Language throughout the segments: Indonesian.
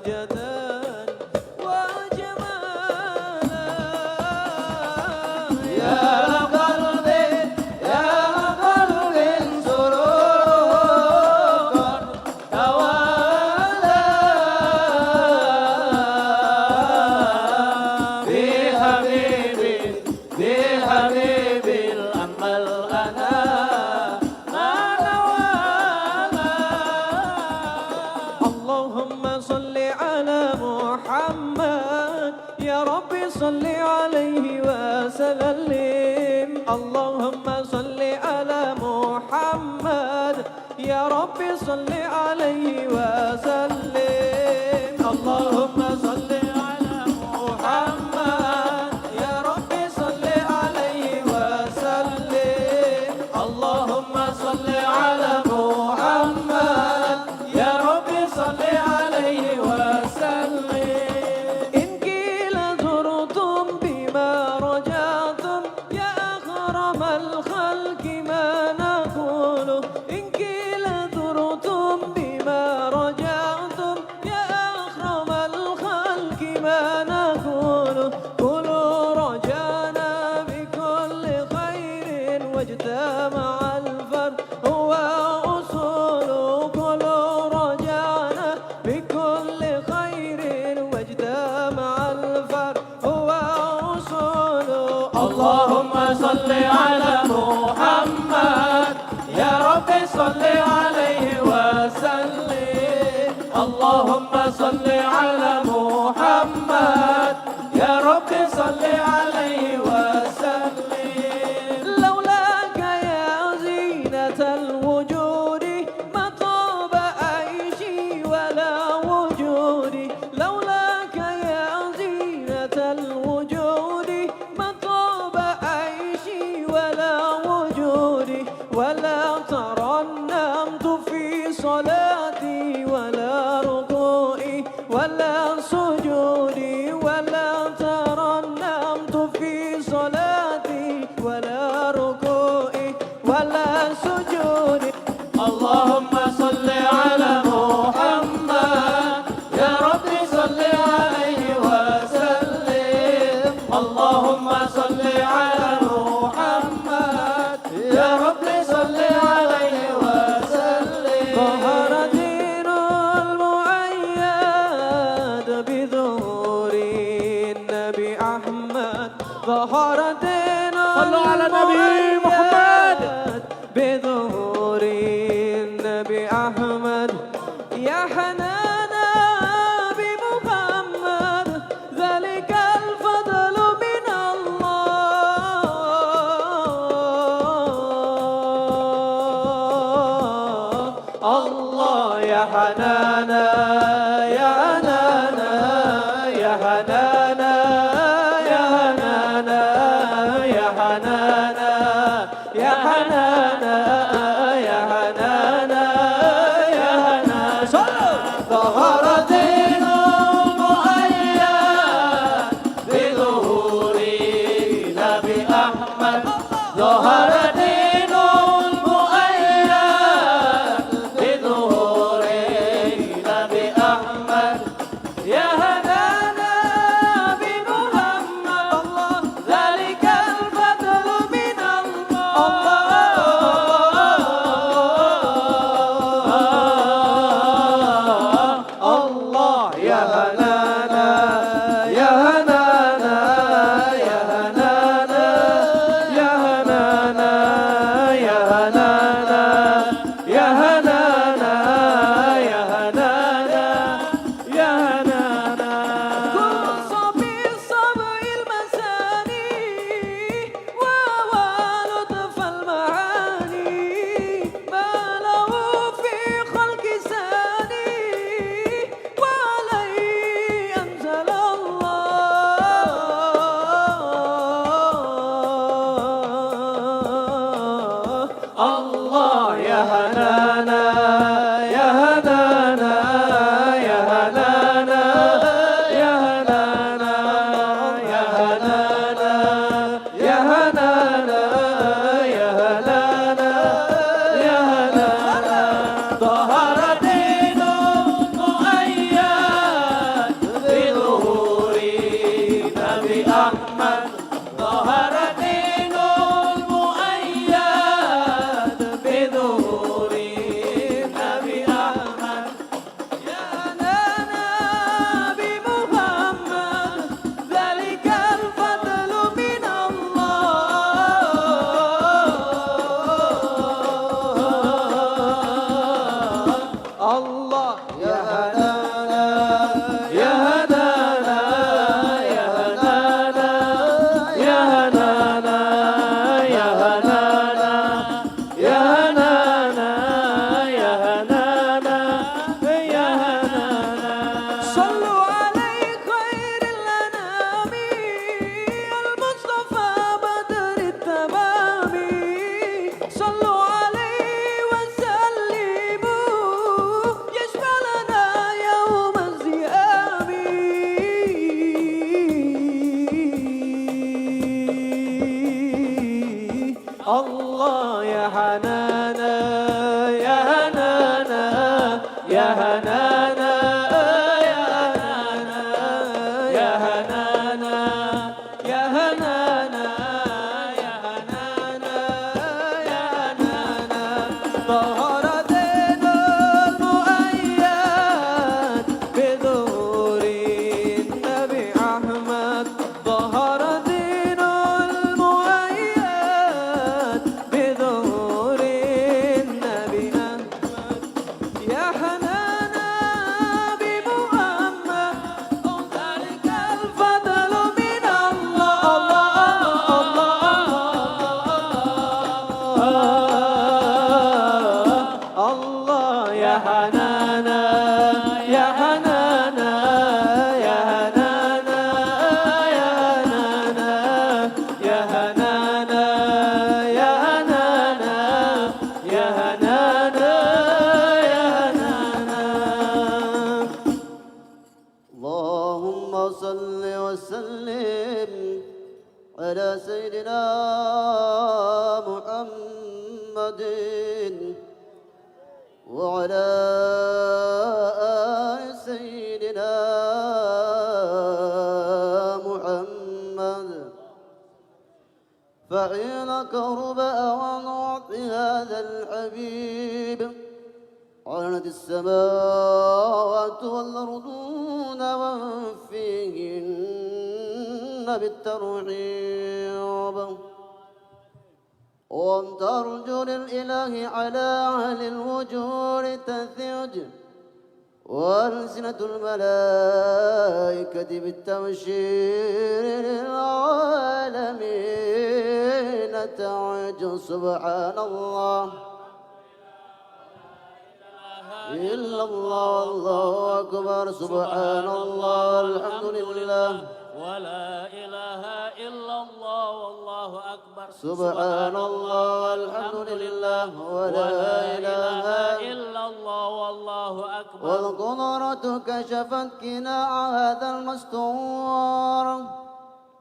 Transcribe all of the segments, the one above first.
بهجة وجمالا يا قلبي يا قلبي سرورا توالى بحبيب الأمل أنا ما نوالا اللهم صل على محمد يا ربي صل عليه وسلم اللهم صل على محمد يا ربي صل عليه وسلم اللهم صل على محمد يا ربي صل عليه وسلم اللهم صل على محمد يا ربي صل عليه وسلم إن قيل زرتم بما رجعتم يا أكرم الخلق ما نقول إن قيل زرتم بما رجعتم يا أكرم الخلق ما نقول قولوا رجعنا بكل خير واجتمع الفرد هو أصول قولوا رجعنا بكل خير واجتمع الفرد هو أصول اللهم صل على محمد يا رب صل عليه وسلم اللهم صل على محمد يا رب صل عليه وسلم لولاك يا زينة الوجود ما طاب عيشي ولا وجودي لولاك يا زينة الوجود ما طاب عيشي ولا وجودي ولا ترنمت في صلاتي ولا ركوعي ولا سجودي ولا ترنمت في صلاتي ولا ركوعي ولا سجودي اللهم صل على محمد يا ربي صل عليه وسلم اللهم صل على محمد يا ربي صل عليه وسلم ظهر دين المؤيد بظهور النبي أحمد ظهر دين صلوا على النبي محمد. بظهور النبي أحمد يا حنانا بمحمد ذلك الفضل من الله الله يا حنانا يا حنانا يا حنانا يا حنانا يا حنانا يا حنانا يا حنانا يا حنانا ظهر دين المؤيد بظهور النبي أحمد ظهر دين المؤيد بظهور النبي أحمد يا هدانا بمحمد الله ذلك الفضل من الله الله وسلم على سيدنا محمد وعلى آل سيدنا محمد فإن كربأ ونعطي هذا الحبيب عنت السماوات والأرضون ومن فيهن بالترحيب وترجو للإله على أهل الوجود تثج وألسنة الملائكة بالتبشير للعالمين تعج سبحان الله إلا الله الله أكبر سبحان الله الحمد لله ولا إله إلا الله والله أكبر سبحان الله الحمد لله ولا إله إلا الله والله أكبر والقدرة كشفت كناع هذا المستور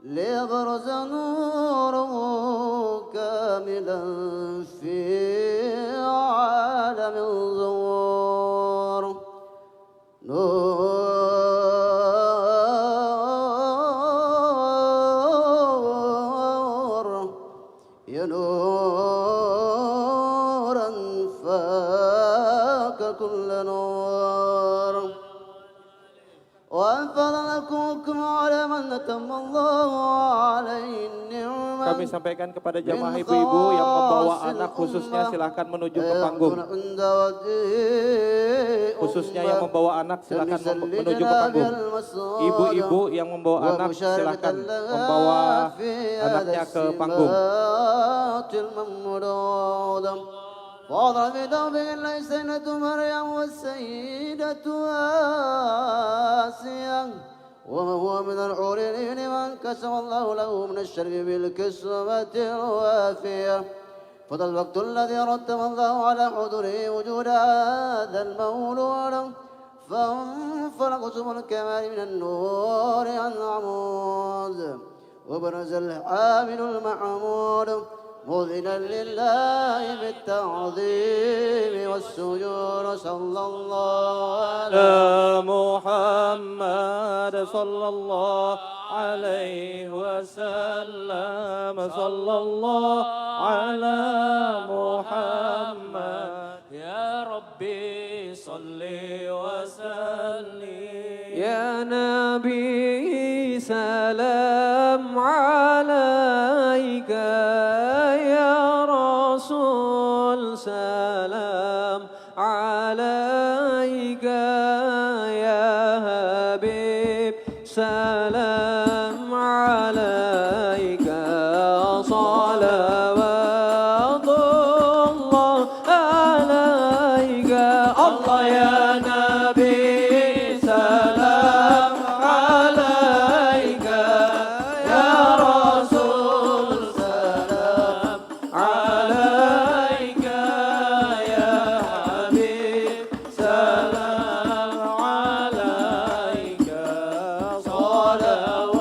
ليبرز نوره كاملا في عالم الظهور نور يا نورا فاك كل نور وأنفضلكم على من أتم الله عليه النعمة. Kami sampaikan kepada jamaah ibu-ibu yang membawa anak khususnya silahkan menuju ke panggung. Khususnya yang membawa anak silahkan menuju ke panggung. Ibu-ibu yang membawa anak silahkan membawa anaknya ke panggung. وضع بدوبه السيدة مريم والسيدة آسيا وما هو من الحور العين وانكسر الله له من الشرب بالكسوة الوافية فضل الوقت الذي رتب الله على حضوره وجود هذا المولود فانفلق سبل الكمال من النور عن العمود وبرز الحامل المحمود مذنا لله بالتعظيم والسجود صلى الله على محمد صلى الله عليه وسلم صلى الله على محمد يا ربي صل وسلم يا نبي سلام عليك يا رسول سلام عليك يا حبيب سلام عليك صلوات الله عليك الله يا نبي سلام عليك يا رسول سلام عليك يا حبيب سلام عليك صلوات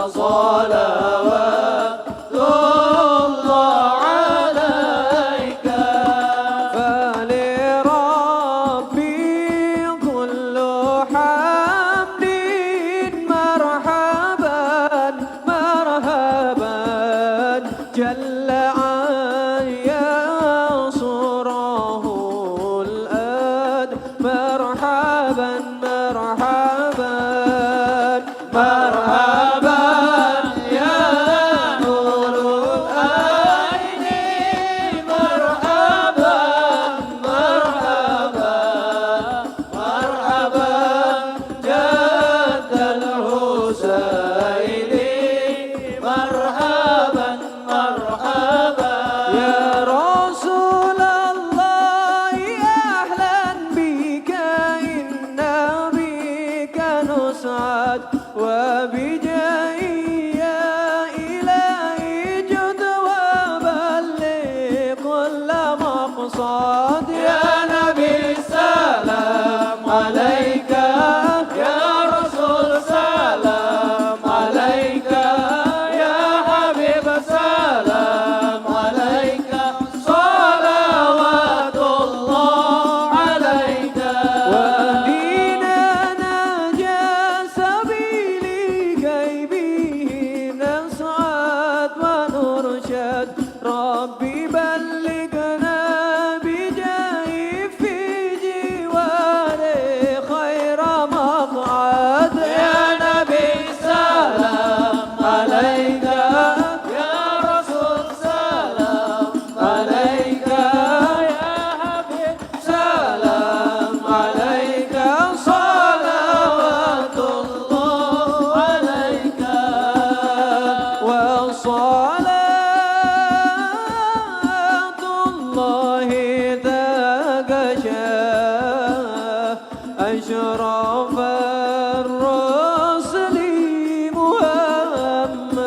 صلوات الله عليك فلربي كل حمد مرحبا مرحبا جل عن يصره الآن مرحبا مرحبا مرحبا يا نور العين مرحبا مرحبا مرحبا جد الحسين مرحبا مرحبا يا رسول الله أهلا بك إنا بك نسعد وبجاهي يا إلهي جد وبلغ كل مقصد يا نبي سلام عليك يا رسول سلام عليك يا حبيب سلام عليك صلوات الله عليك ودينا نجا سبيلي كي به نسعد ونرشد ربي بلغنا بجاهي في جواره خير مقعد يا نبي سلام عليك يا رسول سلام عليك يا حبيب سلام عليك صلوات الله عليك وصلاة الله تغشى أشرف الرسل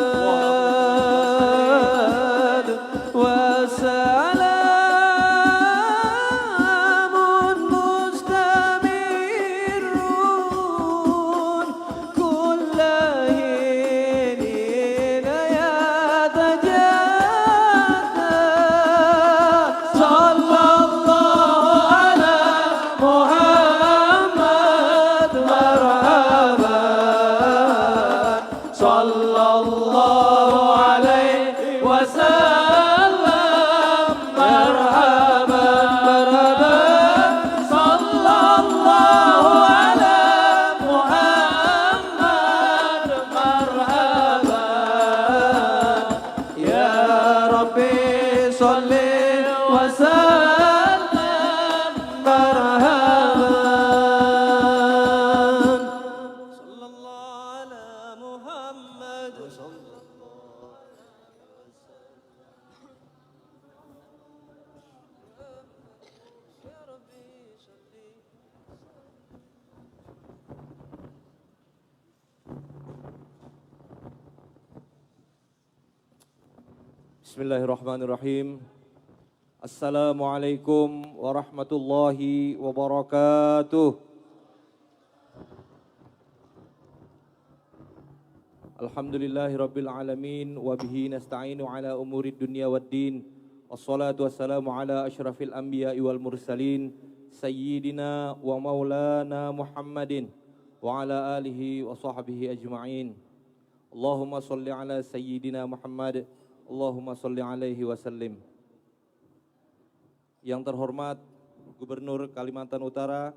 محمد وسلام مستمر كل حين يتجدد صلى الله على محمد مرحبا صلى الله عليه وسلم مرحبا مرحبا صلى الله على محمد مرحبا يا ربي صل وسلم مرحبا صلى الله على محمد يا ربي صلي Bismillahirrahmanirrahim. Assalamualaikum warahmatullahi wabarakatuh. Alhamdulillahi rabbil alamin wa bihi nasta'inu ala umuri dunya waddin. Wassalatu wassalamu ala asyrafil anbiya'i wal mursalin sayyidina wa maulana Muhammadin wa ala alihi wa sahbihi ajma'in. Allahumma salli ala sayyidina Muhammad. Allahumma salli alaihi wasallim. Yang terhormat Gubernur Kalimantan Utara,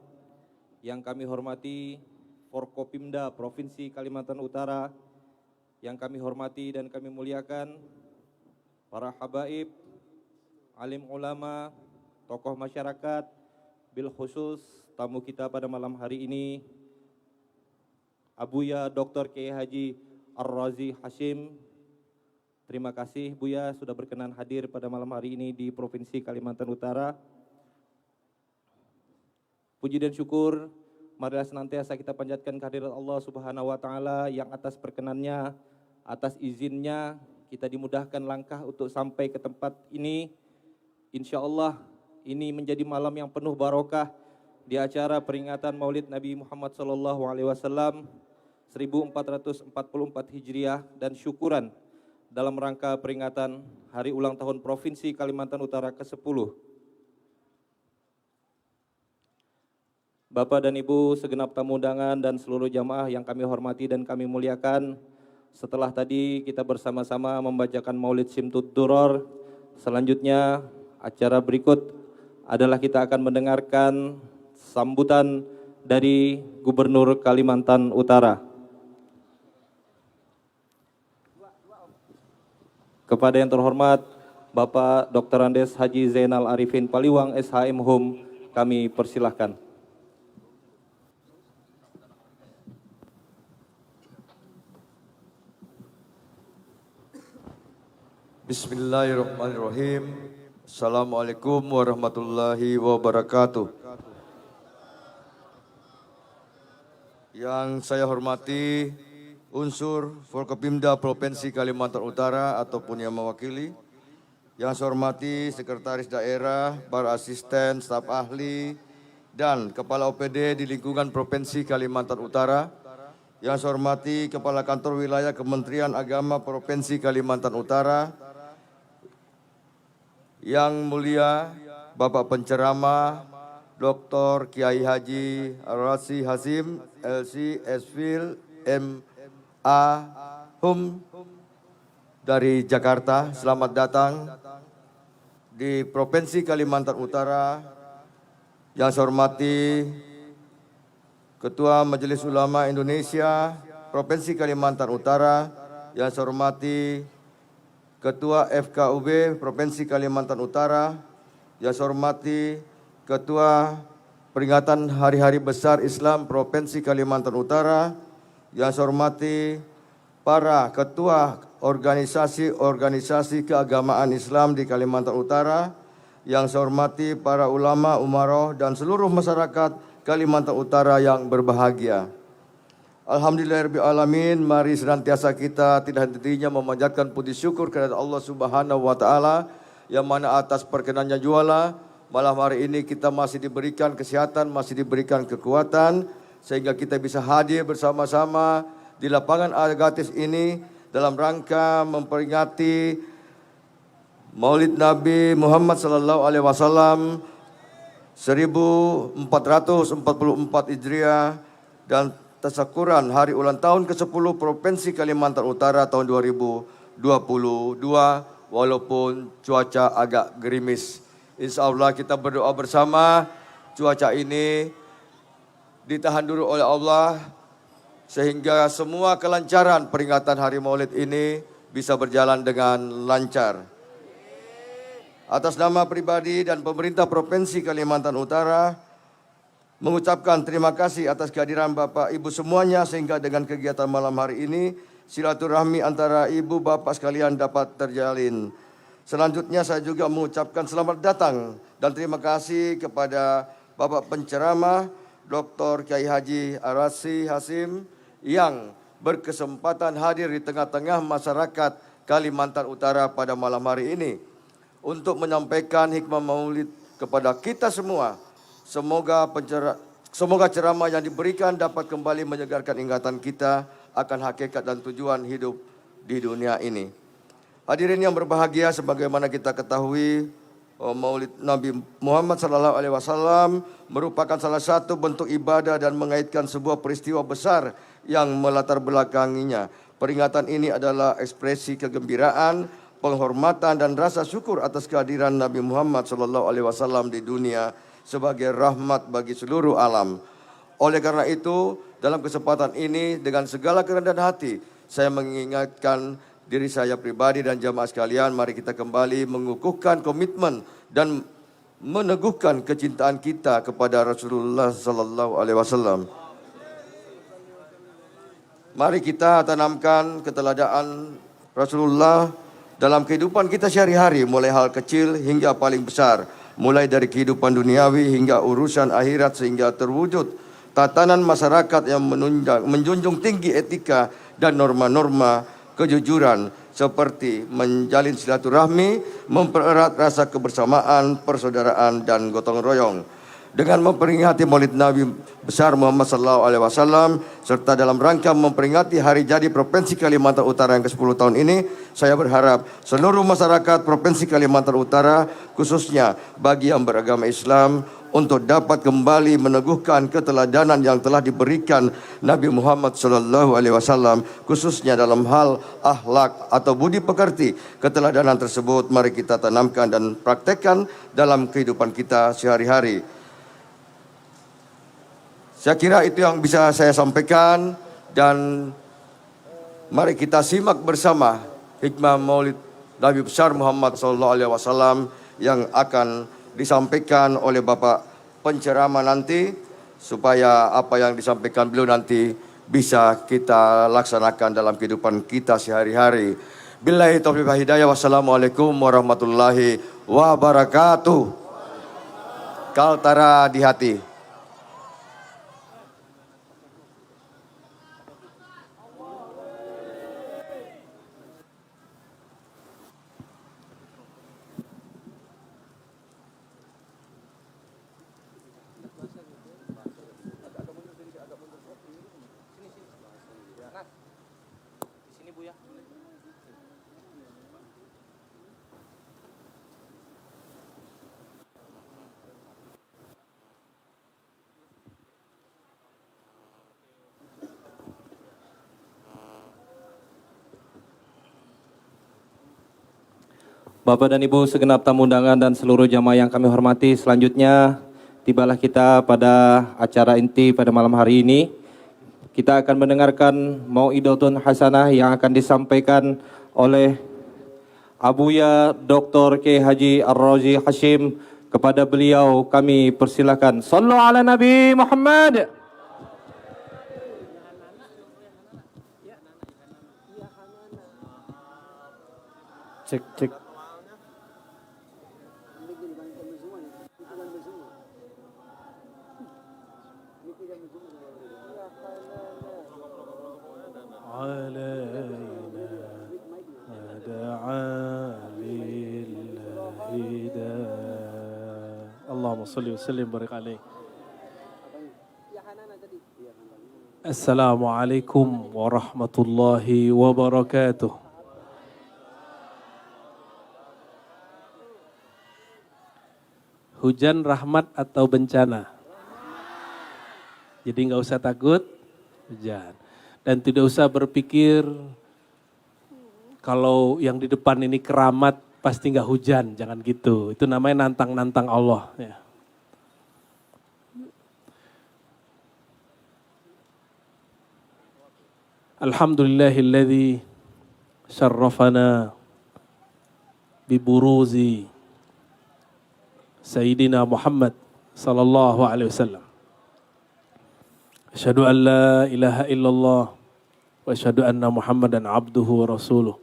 yang kami hormati Forkopimda Provinsi Kalimantan Utara, yang kami hormati dan kami muliakan para habaib, alim ulama, tokoh masyarakat, bil khusus tamu kita pada malam hari ini, Abuya Dr. Kiai Haji Ar-Razi Hashim. Terima kasih Buya sudah berkenan hadir pada malam hari ini di Provinsi Kalimantan Utara. Puji dan syukur marilah senantiasa kita panjatkan kehadirat Allah Subhanahu wa taala yang atas perkenannya, atas izinnya kita dimudahkan langkah untuk sampai ke tempat ini. Insya Allah ini menjadi malam yang penuh barokah di acara peringatan Maulid Nabi Muhammad SAW. 1444 Hijriah dan syukuran dalam rangka peringatan Hari Ulang Tahun Provinsi Kalimantan Utara ke-10. Bapak dan Ibu segenap tamu undangan dan seluruh jamaah yang kami hormati dan kami muliakan, setelah tadi kita bersama-sama membacakan Maulid Simtud Duror, selanjutnya acara berikut adalah kita akan mendengarkan sambutan dari Gubernur Kalimantan Utara. Kepada yang terhormat Bapak Dr. Andes Haji Zainal Arifin Paliwang SHM Hum, kami persilahkan. Bismillahirrahmanirrahim. Assalamualaikum warahmatullahi wabarakatuh. Yang saya hormati unsur Forkopimda Provinsi Kalimantan Utara ataupun yang mewakili. Yang saya hormati Sekretaris Daerah, para asisten, staf ahli, dan Kepala OPD di lingkungan Provinsi Kalimantan Utara. Yang saya hormati Kepala Kantor Wilayah Kementerian Agama Provinsi Kalimantan Utara. Yang mulia Bapak Penceramah Dr. Kiai Haji Arasi Hasim LC Esfil M.A. Hum dari Jakarta, selamat datang di Provinsi Kalimantan Utara. Yang saya hormati Ketua Majelis Ulama Indonesia Provinsi Kalimantan Utara. Yang saya hormati Ketua FKUB Provinsi Kalimantan Utara. Yang saya hormati Ketua Peringatan Hari-Hari Besar Islam Provinsi Kalimantan Utara. Yang saya hormati para ketua organisasi-organisasi keagamaan Islam di Kalimantan Utara. Yang saya hormati para ulama, umaroh, dan seluruh masyarakat Kalimantan Utara yang berbahagia. Alhamdulillahirrahmanirrahim, mari senantiasa kita tidak henti-hentinya memanjatkan puji syukur kepada Allah Subhanahu wa Ta'ala, yang mana atas perkenannya juala malam hari ini kita masih diberikan kesehatan, masih diberikan kekuatan, sehingga kita bisa hadir bersama-sama di lapangan Agatis ini dalam rangka memperingati Maulid Nabi Muhammad SAW 1444 Hijriah dan tasyakuran Hari Ulang Tahun ke-10 Provinsi Kalimantan Utara tahun 2022, walaupun cuaca agak gerimis. Insya Allah kita berdoa bersama cuaca ini ditahan dulu oleh Allah, sehingga semua kelancaran peringatan Hari Maulid ini bisa berjalan dengan lancar. Atas nama pribadi dan pemerintah Provinsi Kalimantan Utara, mengucapkan terima kasih atas kehadiran Bapak Ibu semuanya, sehingga dengan kegiatan malam hari ini silaturahmi antara Ibu Bapak sekalian dapat terjalin. Selanjutnya saya juga mengucapkan selamat datang dan terima kasih kepada Bapak Penceramah Dr. Kiai Haji Arasi Hasim yang berkesempatan hadir di tengah-tengah masyarakat Kalimantan Utara pada malam hari ini untuk menyampaikan hikmah maulid kepada kita semua. Semoga ceramah yang diberikan dapat kembali menyegarkan ingatan kita akan hakikat dan tujuan hidup di dunia ini. Hadirin yang berbahagia, sebagaimana kita ketahui, Maulid Nabi Muhammad SAW merupakan salah satu bentuk ibadah dan mengaitkan sebuah peristiwa besar yang melatar belakanginya. Peringatan ini adalah ekspresi kegembiraan, penghormatan dan rasa syukur atas kehadiran Nabi Muhammad SAW di dunia sebagai rahmat bagi seluruh alam. Oleh karena itu, dalam kesempatan ini dengan segala kerendahan hati, saya mengingatkan diri saya pribadi dan jamaah sekalian, mari kita kembali mengukuhkan komitmen dan meneguhkan kecintaan kita kepada Rasulullah sallallahu alaihi wasallam. Mari kita tanamkan keteladanan Rasulullah dalam kehidupan kita sehari-hari, mulai hal kecil hingga paling besar, mulai dari kehidupan duniawi hingga urusan akhirat, sehingga terwujud tatanan masyarakat yang menjunjung tinggi etika dan norma-norma kejujuran, seperti menjalin silaturahmi, mempererat rasa kebersamaan, persaudaraan, dan gotong royong. dengan memperingati Maulid Nabi besar Muhammad SAW serta dalam rangka memperingati hari jadi Provinsi Kalimantan Utara yang ke-10 tahun ini, saya berharap seluruh masyarakat Provinsi Kalimantan Utara, khususnya bagi yang beragama Islam, untuk dapat kembali meneguhkan keteladanan yang telah diberikan Nabi Muhammad SAW, khususnya dalam hal akhlak atau budi pekerti. Keteladanan tersebut mari kita tanamkan dan praktekkan dalam kehidupan kita sehari-hari. Saya kira itu yang bisa saya sampaikan, dan mari kita simak bersama hikmah Maulid Nabi besar Muhammad SAW yang akan disampaikan oleh Bapak penceramah nanti, supaya apa yang disampaikan beliau nanti bisa kita laksanakan dalam kehidupan kita sehari-hari. Billahi taufiq wal hidayah. Wassalamualaikum warahmatullahi wabarakatuh. Kaltara di hati. Bapak dan Ibu segenap tamu undangan dan seluruh jamaah yang kami hormati, selanjutnya tibalah kita pada acara inti pada malam hari ini. Kita akan mendengarkan Mau'idatun Hasanah yang akan disampaikan oleh Abuya Dr. K. Haji Ar-Razi Hashim. Kepada beliau kami persilakan. Sallu ala Nabi Muhammad. Cek, cek. Allahumma salli wa sallim barik alaih. Assalamualaikum warahmatullahi wabarakatuh. Hujan rahmat atau bencana? Jadi nggak usah takut hujan. Dan tidak usah berpikir kalau yang di depan ini keramat pasti nggak hujan, jangan gitu. Itu namanya nantang-nantang Allah. Ya. Alhamdulillahilladzi syarrafana biburuzi Sayyidina Muhammad sallallahu alaihi wasallam. Asyhadu an la ilaha illallah wa asyhadu anna Muhammadan abduhu wa rasuluh.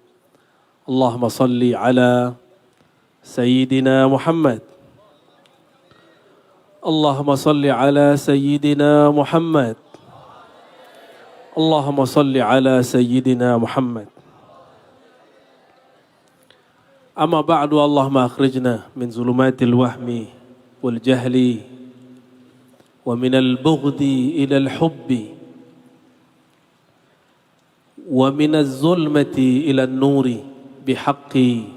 Allahumma salli ala Sayyidina Muhammad. Allahumma salli ala Sayyidina Muhammad. Allahumma salli ala Sayyidina Muhammad. Amma ba'du, Allahumma akhrijna min zulumatil wahmi wal jahli wa minal bughdi ilal hubbi wa minaz zulmati ilan nuri bihaqqi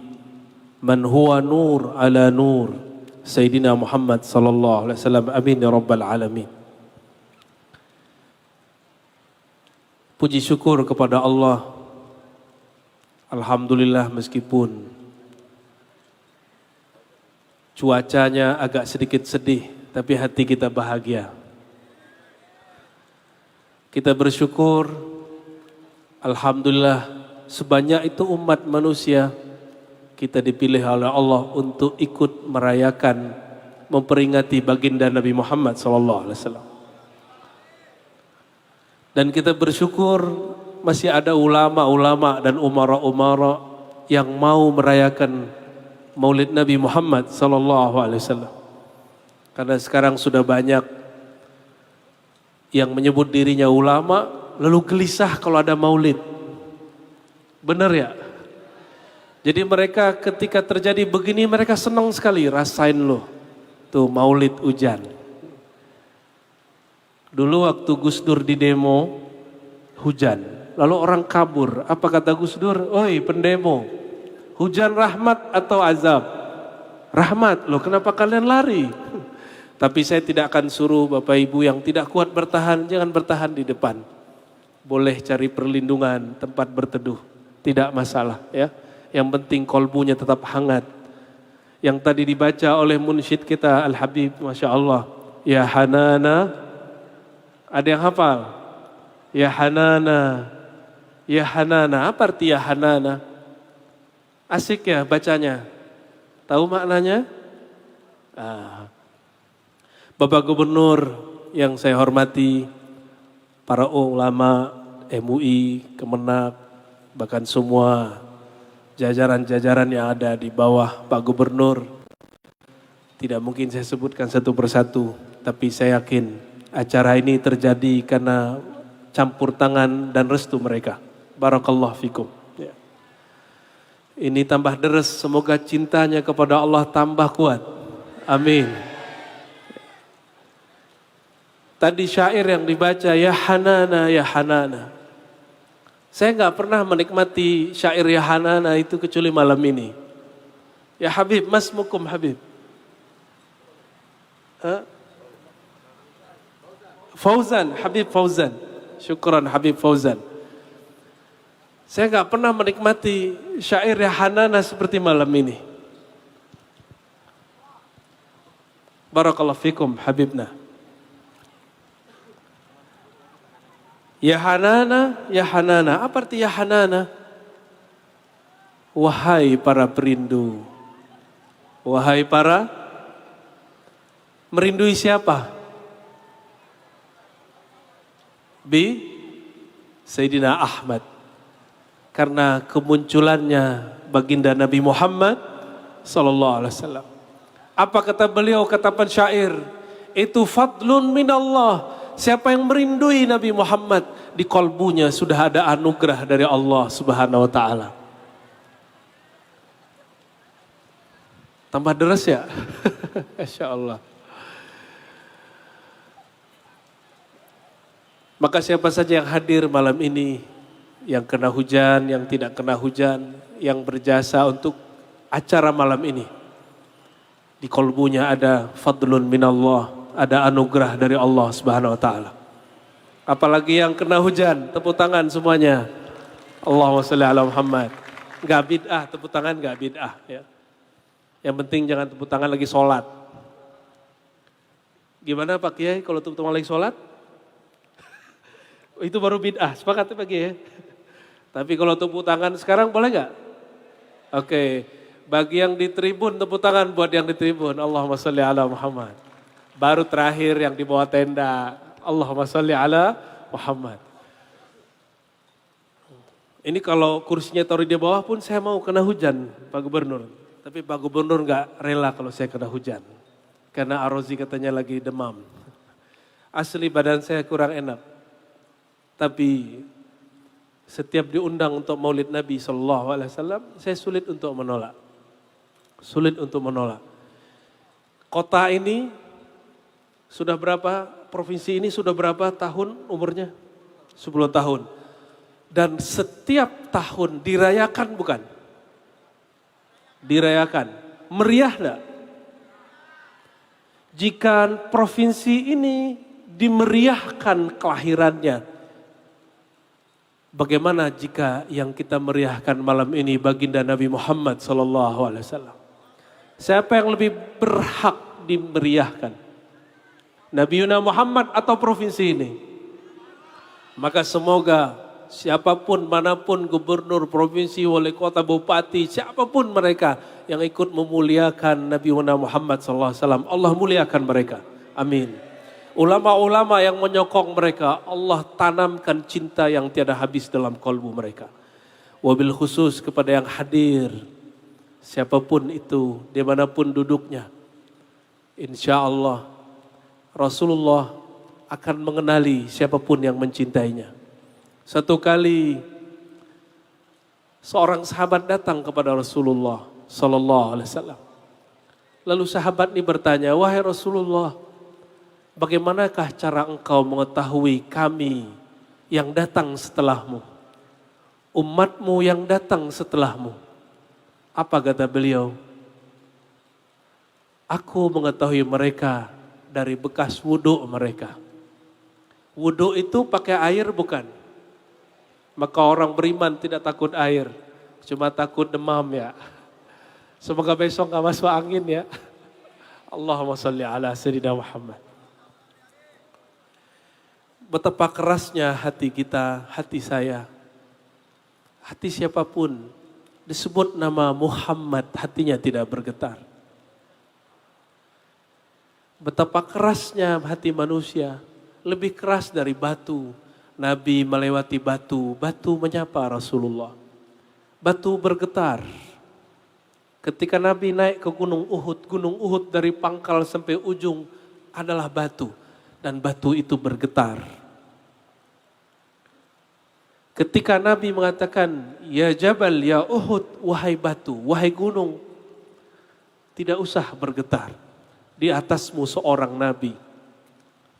man huwa nur ala nur Sayyidina Muhammad sallallahu alaihi wasallam. Amin ya rabbal alamin. Puji syukur kepada Allah. Alhamdulillah, meskipun cuacanya agak sedikit sedih, tapi hati kita bahagia. Kita bersyukur, alhamdulillah, sebanyak itu umat manusia kita dipilih oleh Allah untuk ikut merayakan, memperingati baginda Nabi Muhammad SAW. Dan kita bersyukur masih ada ulama-ulama dan umara-umara yang mau merayakan Maulid Nabi Muhammad SAW. Karena sekarang sudah banyak yang menyebut dirinya ulama, lalu gelisah kalau ada maulid. Benar ya? Jadi mereka ketika terjadi begini, mereka senang sekali. Rasain loh, tuh maulid hujan. Dulu waktu Gus Dur di demo, hujan. Lalu orang kabur. Apa kata Gus Dur? Oi pendemo, hujan rahmat atau azab? Rahmat. Loh kenapa kalian lari? Tapi saya tidak akan suruh Bapak Ibu yang tidak kuat bertahan, jangan bertahan di depan. Boleh cari perlindungan, tempat berteduh. Tidak masalah ya. Yang penting kolbunya tetap hangat. Yang tadi dibaca oleh munsyid kita Al-Habib, Masya Allah. Ya Hanana, ada yang hafal? Ya Hanana, Ya Hanana. Apa arti Ya Hanana? Asik ya bacanya. Tahu maknanya? Bapak Gubernur yang saya hormati, para ulama, MUI, Kemenak, bahkan semua jajaran-jajaran yang ada di bawah Pak Gubernur. Tidak mungkin saya sebutkan satu persatu, tapi saya yakin acara ini terjadi karena campur tangan dan restu mereka. Barakallahu fikum. Ya. Ini tambah deres, semoga cintanya kepada Allah tambah kuat. Amin. Tadi syair yang dibaca, Ya Hanana, Ya Hanana. Saya nggak pernah menikmati syair Ya Hanana itu kecuali malam ini. Ya Habib, masmukum Habib. Fauzan, Habib Fauzan. Syukran Habib Fauzan. Saya nggak pernah menikmati syair Ya Hanana seperti malam ini. Barakallahu fikum Habibna. Ya Hanana, Ya Hanana. Apa arti Ya Hanana? Wahai para perindu. Wahai para merindui siapa? Sayyidina Ahmad. Karena kemunculannya baginda Nabi Muhammad sallallahu alaihi wasallam. Apa kata beliau, kata pensyair? Itu fadlun minallah. Siapa yang merindui Nabi Muhammad, di kolbunya sudah ada anugerah dari Allah Subhanahu wa taala. Tambah deres ya? Masya Allah. Maka siapa saja yang hadir malam ini, yang kena hujan, yang tidak kena hujan, yang berjasa untuk acara malam ini, di kolbunya ada fadlun minallah, ada anugerah dari Allah Subhanahu wa taala. Apalagi yang kena hujan, tepuk tangan semuanya. Allahumma shalli ala Muhammad. Enggak bid'ah, tepuk tangan enggak bid'ah ya. Yang penting jangan tepuk tangan lagi sholat. Gimana Pak Kiai kalau tepuk tangan lagi sholat? Itu baru bid'ah, sepakat Pak Kiai. Tapi kalau tepuk tangan sekarang boleh enggak? Oke, bagi yang di tribun tepuk tangan buat yang di tribun. Allahumma shalli ala Muhammad. Baru terakhir yang di bawah tenda. Allahumma shalli ala Muhammad. Ini kalau kursinya taruh di bawah pun saya mau kena hujan Pak Gubernur. Tapi Pak Gubernur nggak rela kalau saya kena hujan. Karena Arozi katanya lagi demam. Asli badan saya kurang enak. Tapi setiap diundang untuk maulid Nabi SAW, saya sulit untuk menolak. Sulit untuk menolak. Kota ini sudah berapa, provinsi ini sudah berapa tahun umurnya? 10 tahun. Dan setiap tahun dirayakan bukan? Dirayakan. Meriah enggak? Jika provinsi ini dimeriahkan kelahirannya, bagaimana jika yang kita meriahkan malam ini baginda Nabi Muhammad SAW? Siapa yang lebih berhak dimeriahkan? Nabi Muhammad atau provinsi ini? Maka semoga siapapun, manapun, gubernur, provinsi, wali kota, bupati, siapapun mereka yang ikut memuliakan Nabi Muhammad SAW, Allah muliakan mereka. Amin. Ulama-ulama yang menyokong mereka, Allah tanamkan cinta yang tiada habis dalam kalbu mereka. Wabil khusus kepada yang hadir, siapapun itu, dimanapun duduknya, insya Allah Rasulullah akan mengenali siapapun yang mencintainya. Satu kali seorang sahabat datang kepada Rasulullah Sallallahu Alaihi Wasallam. Lalu sahabat ini bertanya, wahai Rasulullah, bagaimanakah cara engkau mengetahui kami yang datang setelahmu, umatmu yang datang setelahmu? Apa kata beliau? Aku mengetahui mereka dari bekas wudhu mereka. Wudhu itu pakai air bukan? Maka orang beriman tidak takut air, cuma takut demam ya. Semoga besok gak masuk angin ya. Allahumma salli ala sayyidina Muhammad. Betapa kerasnya hati kita, hati saya. Hati siapapun disebut nama Muhammad, hatinya tidak bergetar. Betapa kerasnya hati manusia, lebih keras dari batu. Nabi melewati batu, batu menyapa Rasulullah. Batu bergetar. Ketika Nabi naik ke Gunung Uhud dari pangkal sampai ujung adalah batu. Dan batu itu bergetar. Ketika Nabi mengatakan, ya Jabal, ya Uhud, wahai batu, wahai gunung, tidak usah bergetar. Di atasmu seorang Nabi,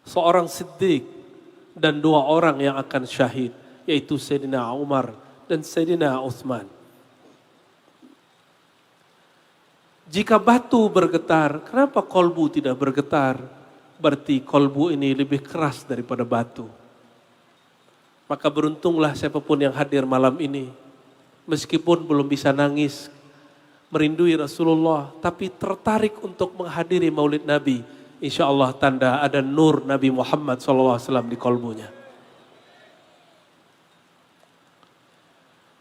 seorang Siddiq, dan 2 orang yang akan syahid, yaitu Sayyidina Umar dan Sayyidina Utsman. Jika batu bergetar, kenapa kolbu tidak bergetar? Berarti kolbu ini lebih keras daripada batu. Maka beruntunglah siapapun yang hadir malam ini. Meskipun belum bisa nangis, merindui Rasulullah, tapi tertarik untuk menghadiri maulid Nabi. Insya Allah tanda ada nur Nabi Muhammad SAW di kolbunya.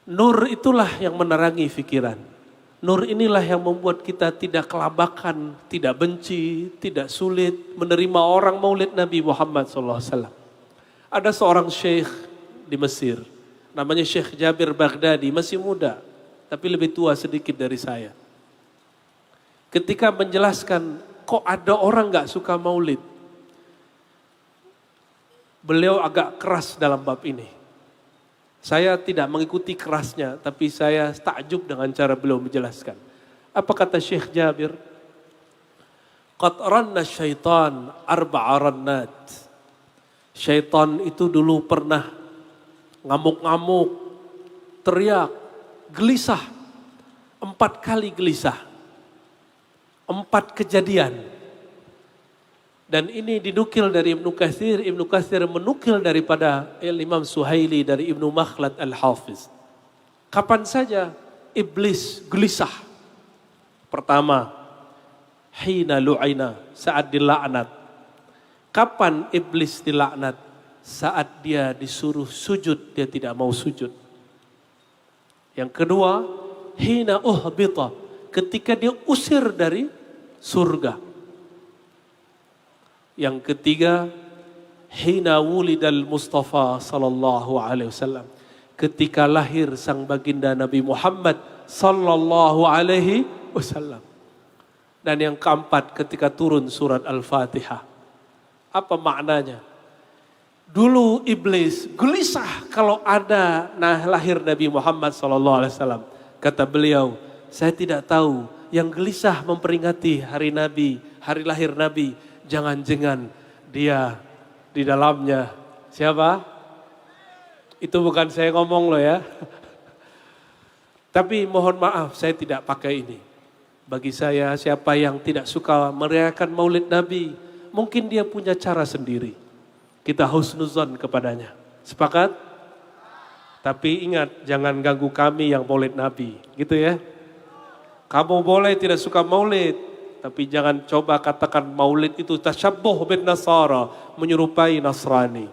Nur itulah yang menerangi pikiran. Nur inilah yang membuat kita tidak kelabakan, tidak benci, tidak sulit menerima orang maulid Nabi Muhammad SAW. Ada seorang syekh di Mesir, namanya Syekh Jabir Baghdadi, masih muda, tapi lebih tua sedikit dari saya. Ketika menjelaskan, kok ada orang gak suka maulid? Beliau agak keras dalam bab ini. Saya tidak mengikuti kerasnya, tapi saya takjub dengan cara beliau menjelaskan. Apa kata Syekh Jabir? Qad ranna syaitan arba'a rannat. Syaitan itu dulu pernah ngamuk-ngamuk, teriak, gelisah. 4 kali gelisah. 4 kejadian. Dan ini dinukil dari Ibnu Katsir. Ibnu Katsir menukil daripada Imam Suhaili dari Ibnu Makhlad Al-Hafiz. Kapan saja iblis gelisah? Pertama, hina lu'ina, saat dilaknat. Kapan iblis dilaknat? Saat dia disuruh sujud, dia tidak mau sujud. Yang kedua, hina uhbita, ketika dia usir dari surga. Yang ketiga, hina wulidal Mustafa sallallahu alaihi wasallam, ketika lahir sang baginda Nabi Muhammad sallallahu alaihi wasallam. Dan yang keempat, ketika turun surat Al-Fatihah. Apa maknanya? Dulu iblis gelisah kalau ada lahir Nabi Muhammad sallallahu alaihi wasallam. Kata beliau, saya tidak tahu yang gelisah memperingati hari Nabi, hari lahir Nabi, jangan-jangan dia di dalamnya. Siapa? Itu bukan saya ngomong loh ya. Tapi mohon maaf, saya tidak pakai ini. Bagi saya, siapa yang tidak suka merayakan maulid Nabi, mungkin dia punya cara sendiri. Kita husnuzon kepadanya. Sepakat? Tapi ingat, jangan ganggu kami yang maulid Nabi. Gitu ya. Kamu boleh tidak suka maulid, tapi jangan coba katakan maulid itu tasyabbuh bin Nasara, menyerupai Nasrani.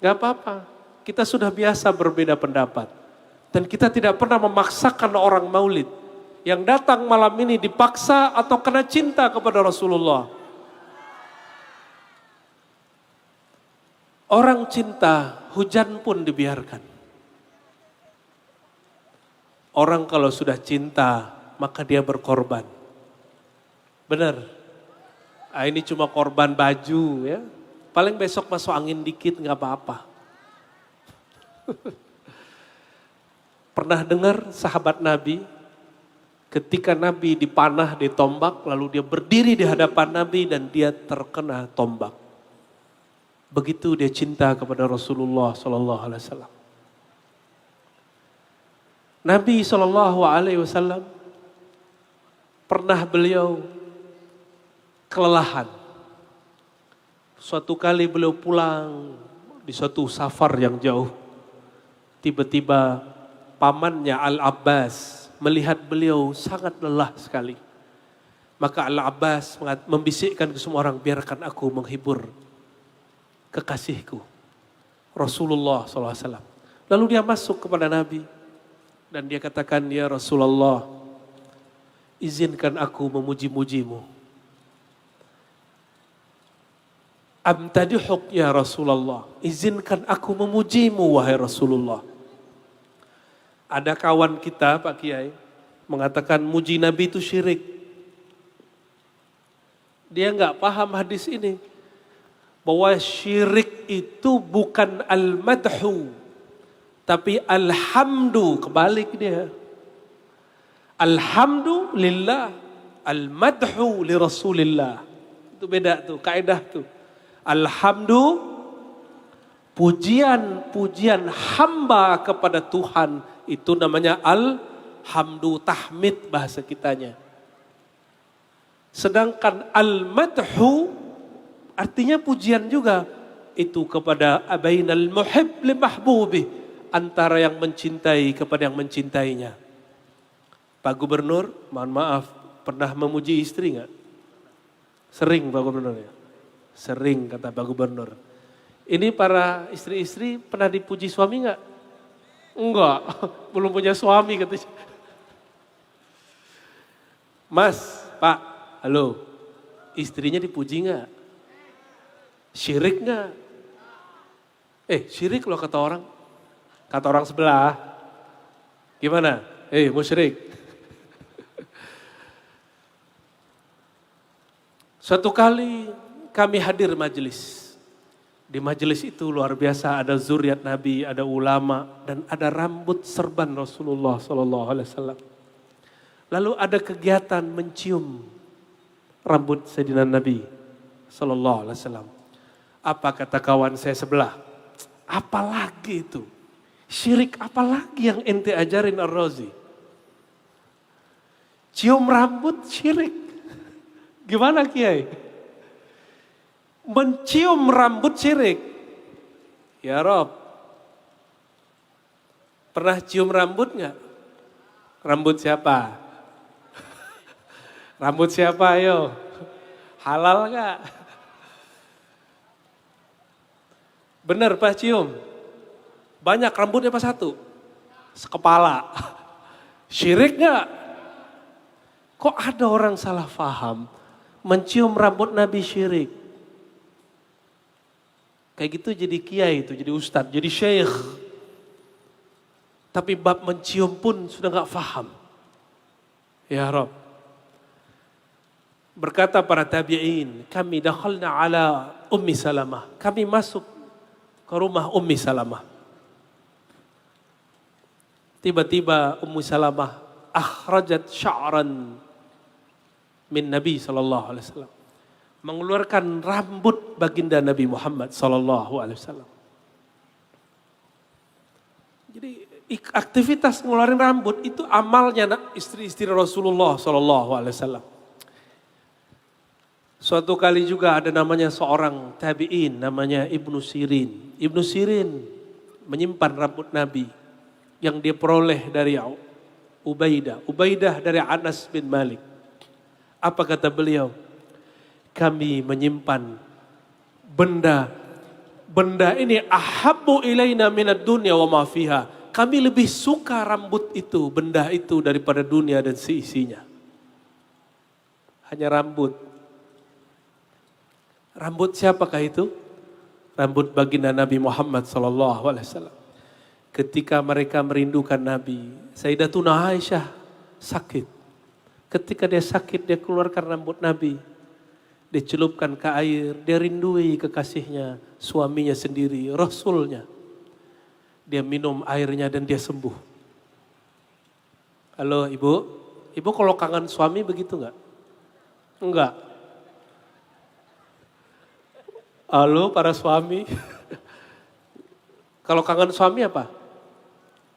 Gak apa-apa, kita sudah biasa berbeda pendapat. Dan kita tidak pernah memaksakan orang maulid. Yang datang malam ini dipaksa atau karena cinta kepada Rasulullah. Orang cinta, hujan pun dibiarkan. Orang kalau sudah cinta, maka dia berkorban. Benar. Ini cuma korban baju ya. Paling besok masuk angin dikit nggak apa-apa. Pernah dengar sahabat Nabi Ketika Nabi dipanah, ditombak, lalu dia berdiri di hadapan Nabi dan dia terkena tombak. Begitu dia cinta kepada Rasulullah sallallahu alaihi wasallam. Nabi sallallahu alaihi wasallam pernah beliau kelelahan. Suatu kali beliau pulang di suatu safar yang jauh. Tiba-tiba pamannya Al-Abbas melihat beliau sangat lelah sekali. Maka Al-Abbas membisikkan ke semua orang, biarkan aku menghibur kekasihku Rasulullah SAW. Lalu dia masuk kepada Nabi dan dia katakan, ya Rasulullah, izinkan aku memuji-mujimu. Amtadihuk ya Rasulullah, izinkan aku memujimu wahai Rasulullah. Ada kawan kita Pak Kiai mengatakan muji Nabi itu syirik. Dia nggak paham hadis ini. Bahwa syirik itu bukan al-madhu. Tapi alhamdu, kebalik dia. Alhamdulillah, al-madhu li Rasulillah. Itu beda tuh, kaidah tuh. Alhamdu, pujian hamba kepada Tuhan, itu namanya alhamdu, tahmid bahasa kitanya. Sedangkan al-madhu artinya pujian juga, itu kepada abainal muhib li mahbubi, antara yang mencintai kepada yang mencintainya. Pak Gubernur, mohon maaf, pernah memuji istri enggak? Sering Pak Gubernur ya? Sering kata Pak Gubernur. Ini para istri-istri pernah dipuji suami enggak? Enggak, belum punya suami katanya. Mas, Pak, halo, istrinya dipuji enggak? Syirik enggak? Syirik loh kata orang. Kata orang sebelah. Gimana? Musyrik. Suatu kali kami hadir majelis. Di majelis itu luar biasa, ada zuriat Nabi, ada ulama, dan ada rambut serban Rasulullah SAW. Lalu ada kegiatan mencium rambut Sayyidina Nabi SAW. Apa kata kawan saya sebelah? Apalagi itu? Syirik apalagi yang ente ajarin Ar-Razi? Cium rambut syirik. Gimana Kiai? Mencium rambut syirik. Ya Rob, pernah cium rambut gak? Rambut siapa? Rambut siapa ayo? Halal gak? Bener Pak cium? Banyak rambutnya apa satu? Sekepala. Syirik gak? Kok ada orang salah paham? Mencium rambut Nabi syirik. Kayak gitu jadi kiai itu, jadi ustadz, jadi syekh. Tapi bab mencium pun sudah gak paham. Ya Rob. Berkata para tabi'in, kami dakhalna ala Ummi Salamah. Kami masuk ke rumah Ummi Salamah. Tiba-tiba Ummu Salamah akhrajat sya'ran min Nabi SAW. Mengeluarkan rambut baginda Nabi Muhammad SAW. Jadi aktivitas ngeluarin rambut itu amalnya istri-istri Rasulullah SAW. Suatu kali juga ada namanya seorang tabi'in namanya Ibnu Sirin. Ibnu Sirin menyimpan rambut Nabi yang dia peroleh dari Ubaidah. Ubaidah dari Anas bin Malik. Apa kata beliau? Kami menyimpan benda ini ahabbu ilaina minad dunya wa ma fiha. Kami lebih suka rambut itu, benda itu daripada dunia dan seisinya. Hanya rambut. Rambut siapakah itu? Rambut baginda Nabi Muhammad SAW. Ketika mereka merindukan Nabi, Sayyidatuna Aisyah sakit. Ketika dia sakit, dia keluarkan rambut Nabi. Dia celupkan ke air, dia rindui kekasihnya, suaminya sendiri, Rasulnya. Dia minum airnya dan dia sembuh. Halo Ibu, Ibu kalau kangen suami begitu nggak? Enggak. Halo para suami. Kalau kangen suami apa?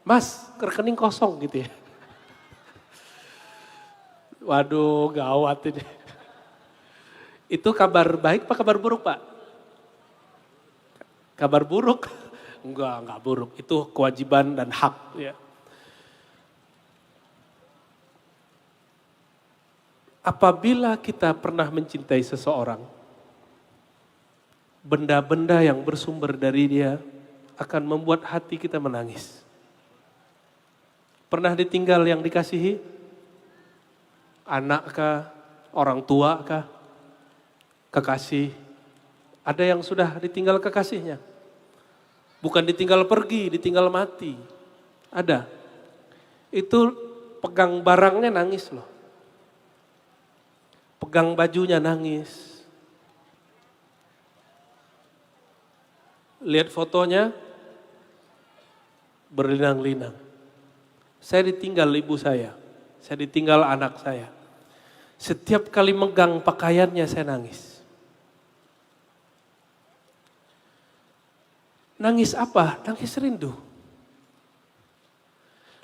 Mas, rekening kosong gitu ya. Waduh, gawat ini. Itu kabar baik apa kabar buruk, Pak? Kabar buruk? Enggak buruk. Itu kewajiban dan hak ya. Apabila kita pernah mencintai seseorang, benda-benda yang bersumber dari dia akan membuat hati kita menangis. Pernah ditinggal yang dikasihi? Anak kah? Orang tua kah? Kekasih? Ada yang sudah ditinggal kekasihnya? Bukan ditinggal pergi, ditinggal mati. Ada. Itu pegang barangnya nangis loh. Pegang bajunya nangis. Lihat fotonya, berlinang-linang. Saya ditinggal ibu saya ditinggal anak saya. Setiap kali megang pakaiannya saya nangis. Nangis apa? Nangis rindu.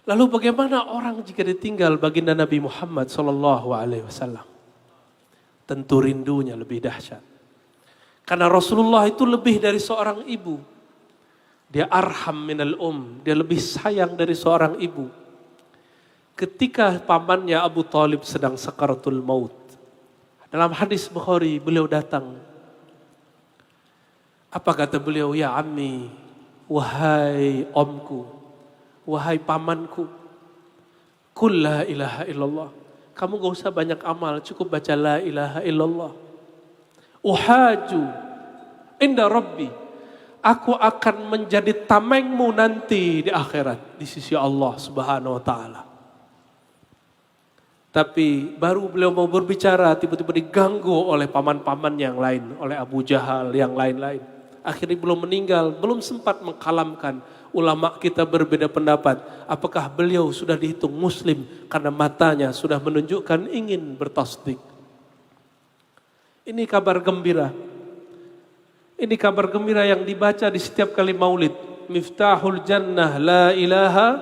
Lalu bagaimana orang jika ditinggal baginda Nabi Muhammad SAW? Tentu rindunya lebih dahsyat. Karena Rasulullah itu lebih dari seorang ibu. Dia arham minal dia lebih sayang dari seorang ibu. Ketika pamannya Abu Talib sedang sakaratul maut. Dalam hadis Bukhari beliau datang. Apa kata beliau? Ya ammi, wahai omku, wahai pamanku. Qul la ilaha illallah. Kamu gak usah banyak amal, cukup baca la ilaha illallah. Uhaju inda rabbi. Aku akan menjadi tamengmu nanti di akhirat. Di sisi Allah subhanahu wa ta'ala. Tapi baru beliau mau berbicara, tiba-tiba diganggu oleh paman-paman yang lain. Oleh Abu Jahal, yang lain-lain. Akhirnya belum meninggal, belum sempat mengkalamkan. Ulama kita berbeda pendapat. Apakah beliau sudah dihitung muslim karena matanya sudah menunjukkan ingin bertasdik. Ini kabar gembira. Ini kabar gembira yang dibaca di setiap kali maulid. Miftahul jannah la ilaha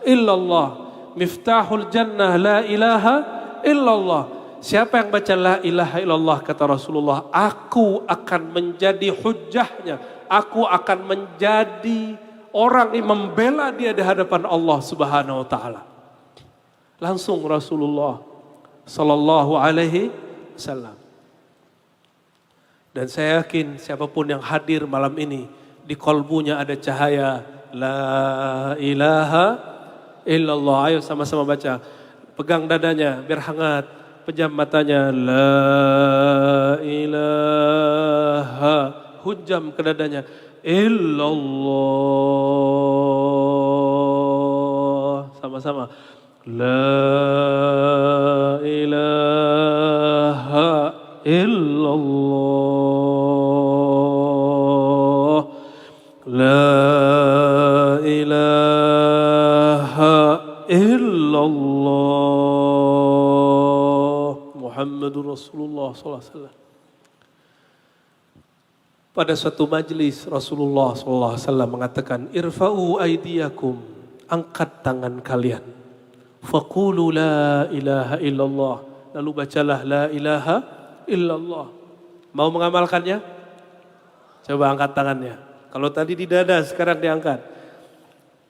illallah. Miftahul jannah la ilaha illallah. Siapa yang baca la ilaha illallah kata Rasulullah, aku akan menjadi hujjahnya. Aku akan menjadi orang yang membela dia di hadapan Allah Subhanahu wa taala. Langsung Rasulullah sallallahu alaihi wasallam. Dan saya yakin siapapun yang hadir malam ini di kolbunya ada cahaya la ilaha illallah. Ayo sama-sama baca. Pegang dadanya biar hangat. Pejam matanya la ilaha. Hujam ke dadanya illallah. Sama-sama. La ilaha illallah. La ilaha illallah. Muhammadur Rasulullah SAW. Pada suatu majlis Rasulullah SAW mengatakan, irfa'u aidiyakum, angkat tangan kalian. Faqulu la ilaha illallah. Lalu bacalah la ilaha illallah. Mau mengamalkannya? Coba angkat tangannya. Kalau tadi di dada, sekarang diangkat.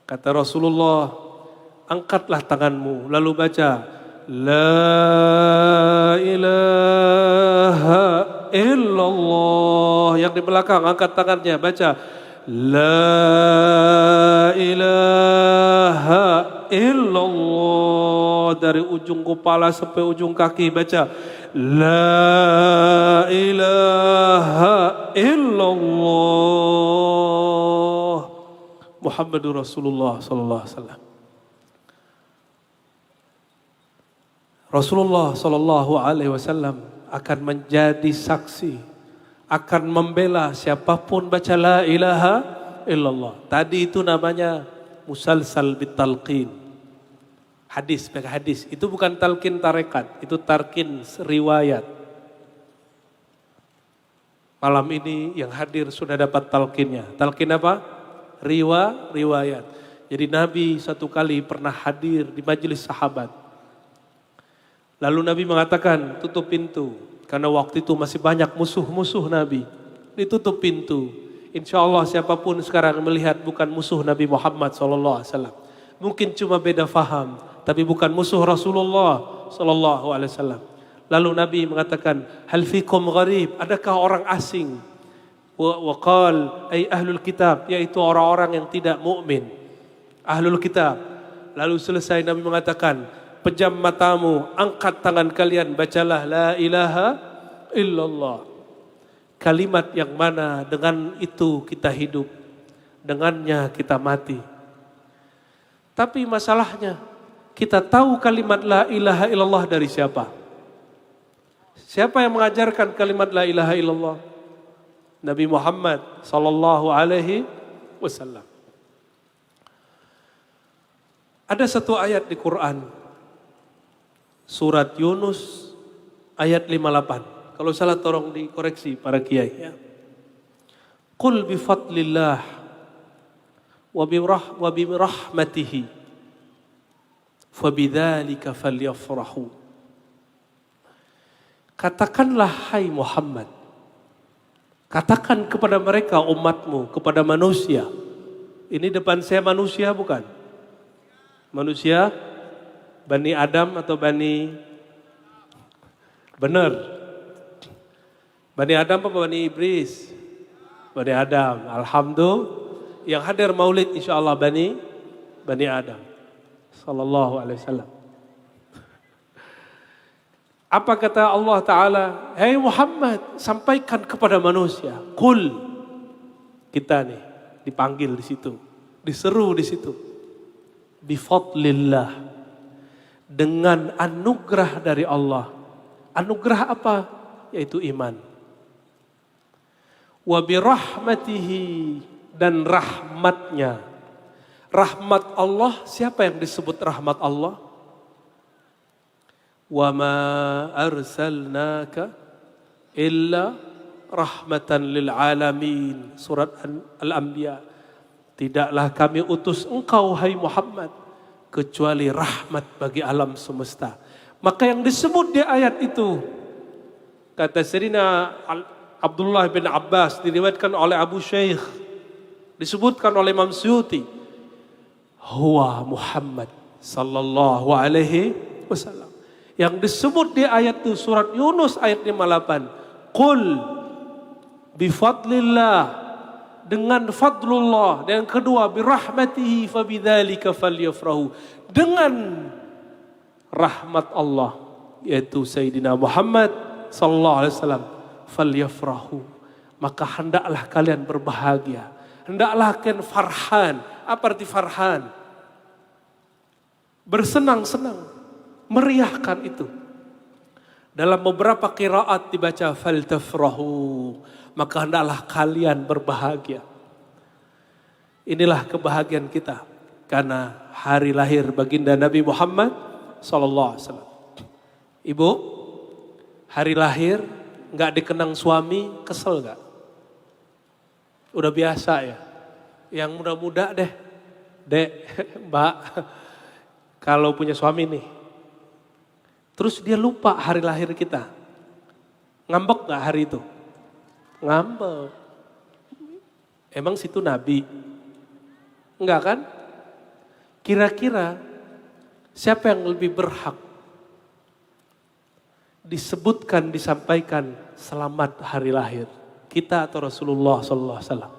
Kata Rasulullah, angkatlah tanganmu. Lalu baca, la ilaha illallah. Yang di belakang angkat tangannya, baca la ilaha illallah. Dari ujung kepala sampai ujung kaki baca la ilaha illallah. Muhammadur Rasulullah sallallahu alaihi wasallam. Rasulullah sallallahu alaihi wasallam akan menjadi saksi, akan membela siapapun baca la ilaha illallah. Tadi itu namanya musalsal bitalqin. Hadis, pakai hadis. Itu bukan talqin tarekat, itu talqin riwayat. Malam ini yang hadir sudah dapat talqinnya. Talqin apa? Riwayat. Jadi Nabi satu kali pernah hadir di majelis sahabat. Lalu Nabi mengatakan, tutup pintu. Karena waktu itu masih banyak musuh-musuh Nabi. Ditutup pintu. Insya Allah siapapun sekarang melihat bukan musuh Nabi Muhammad SAW. Mungkin cuma beda faham, tapi bukan musuh Rasulullah SAW. Lalu Nabi mengatakan, hal fikum gharib, adakah orang asing? Wa qal ay ahlul kitab, yaitu orang-orang yang tidak mukmin. Ahlul kitab. Lalu selesai Nabi mengatakan, pejam matamu, angkat tangan kalian, bacalah la ilaha illallah. Kalimat yang mana dengan itu kita hidup, dengannya kita mati. Tapi masalahnya, kita tahu kalimat la ilaha illallah dari siapa? Siapa yang mengajarkan kalimat la ilaha illallah? Nabi Muhammad sallallahu alaihi wasallam. Ada satu ayat di Quran, surat Yunus ayat 58. Kalau salah tolong dikoreksi para kiai ya. Qul bi fadlillah wa bi rahmatihi fabidzalika falyafrahu. Katakanlah hai Muhammad, katakan kepada mereka umatmu, kepada manusia. Ini depan saya manusia bukan? Manusia Bani Adam atau Bani benar? Bani Adam apa Bani Iblis? Bani Adam. Alhamdulillah. Yang hadir maulid insyaallah Bani Adam. Sallallahu alaihi wasallam. Apa kata Allah Ta'ala? Hai Muhammad, sampaikan kepada manusia. Qul. Kita nih dipanggil di situ, diseru di situ. Bifadlillah. Dengan anugerah dari Allah. Anugerah apa? Yaitu iman. Wa birahmatihi, dan rahmatnya. Rahmat Allah, siapa yang disebut rahmat Allah? Wa ma arsalnaka illa rahmatan lil alamin. Surat Al-Anbiya. Tidaklah kami utus engkau hai Muhammad kecuali rahmat bagi alam semesta. Maka yang disebut di ayat itu, kata Sayyidina Abdullah bin Abbas, diriwayatkan oleh Abu Shaykh, disebutkan oleh Imam Suyuti, huwa Muhammad sallallahu alaihi wasallam. Yang disebut di ayat itu surat Yunus ayat 58. Qul bifadlillah, dengan fadlullah. Dan yang kedua birahmatihi fabidzalika falyafrahu, dengan rahmat Allah yaitu Sayyidina Muhammad sallallahu alaihi wasallam, falyafrahu, maka hendaklah kalian berbahagia, hendaklah kalian farhan. Apa arti farhan? Bersenang-senang, meriahkan itu. Dalam beberapa qiraat dibaca faltafrahu, maka hendaklah kalian berbahagia. Inilah kebahagiaan kita karena hari lahir baginda Nabi Muhammad sallallahu alaihi wasallam. Ibu, hari lahir nggak dikenang suami, kesel nggak? Udah biasa ya. Yang muda-muda deh, Dek, Mbak, kalau punya suami nih, terus dia lupa hari lahir kita, ngambek nggak hari itu? Ngambek. Emang situ Nabi? Enggak kan? Kira-kira siapa yang lebih berhak disebutkan, disampaikan selamat hari lahir? Kita atau Rasulullah sallallahu alaihi wasallam?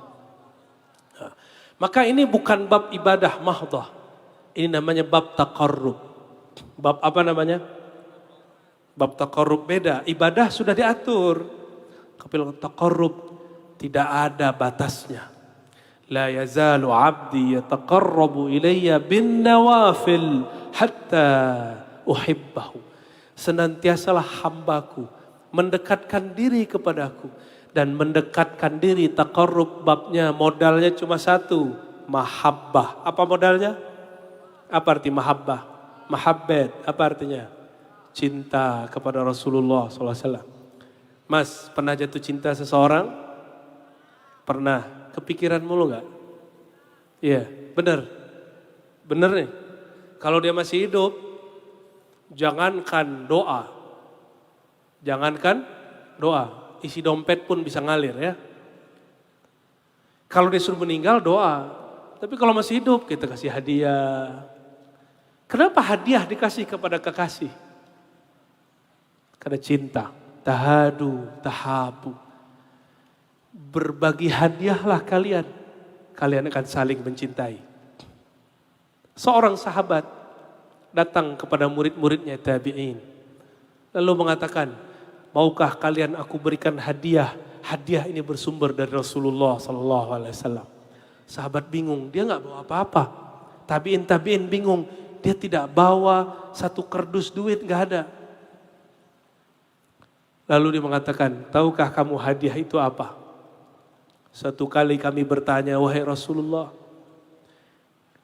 Nah, maka ini bukan bab ibadah mahdhah. Ini namanya bab taqarrub. Bab apa namanya? Bab taqarrub beda. Ibadah sudah diatur. Tapi taqarrub tidak ada batasnya. La yazalu abdi yataqarrabu ilayya bin nawafil hatta uhibbahu. Senantiasalah hambaku mendekatkan diri kepadaku, dan mendekatkan diri taqarrub babnya modalnya cuma satu, mahabbah. Apa modalnya? Apa arti mahabbah? Mahabbet, apa artinya? Cinta kepada Rasulullah SAW. Mas, pernah jatuh cinta seseorang? Pernah. Kepikiran mulu gak? Iya, benar. Benar nih. Kalau dia masih hidup, jangankan doa. Jangankan doa. Isi dompet pun bisa ngalir ya. Kalau dia suruh meninggal, doa. Tapi kalau masih hidup, kita kasih hadiah. Kenapa hadiah dikasih kepada kekasih? Karena cinta. Tahadu, tahabu. Berbagi hadiahlah kalian. Kalian akan saling mencintai. Seorang sahabat datang kepada murid-muridnya tabi'in. Lalu mengatakan, maukah kalian aku berikan hadiah? Hadiah ini bersumber dari Rasulullah SAW. Sahabat bingung, dia nggak bawa apa-apa. Tabi'in bingung, dia tidak bawa satu kardus duit, nggak ada. Lalu dia mengatakan, tahukah kamu hadiah itu apa? Satu kali kami bertanya, wahai Rasulullah,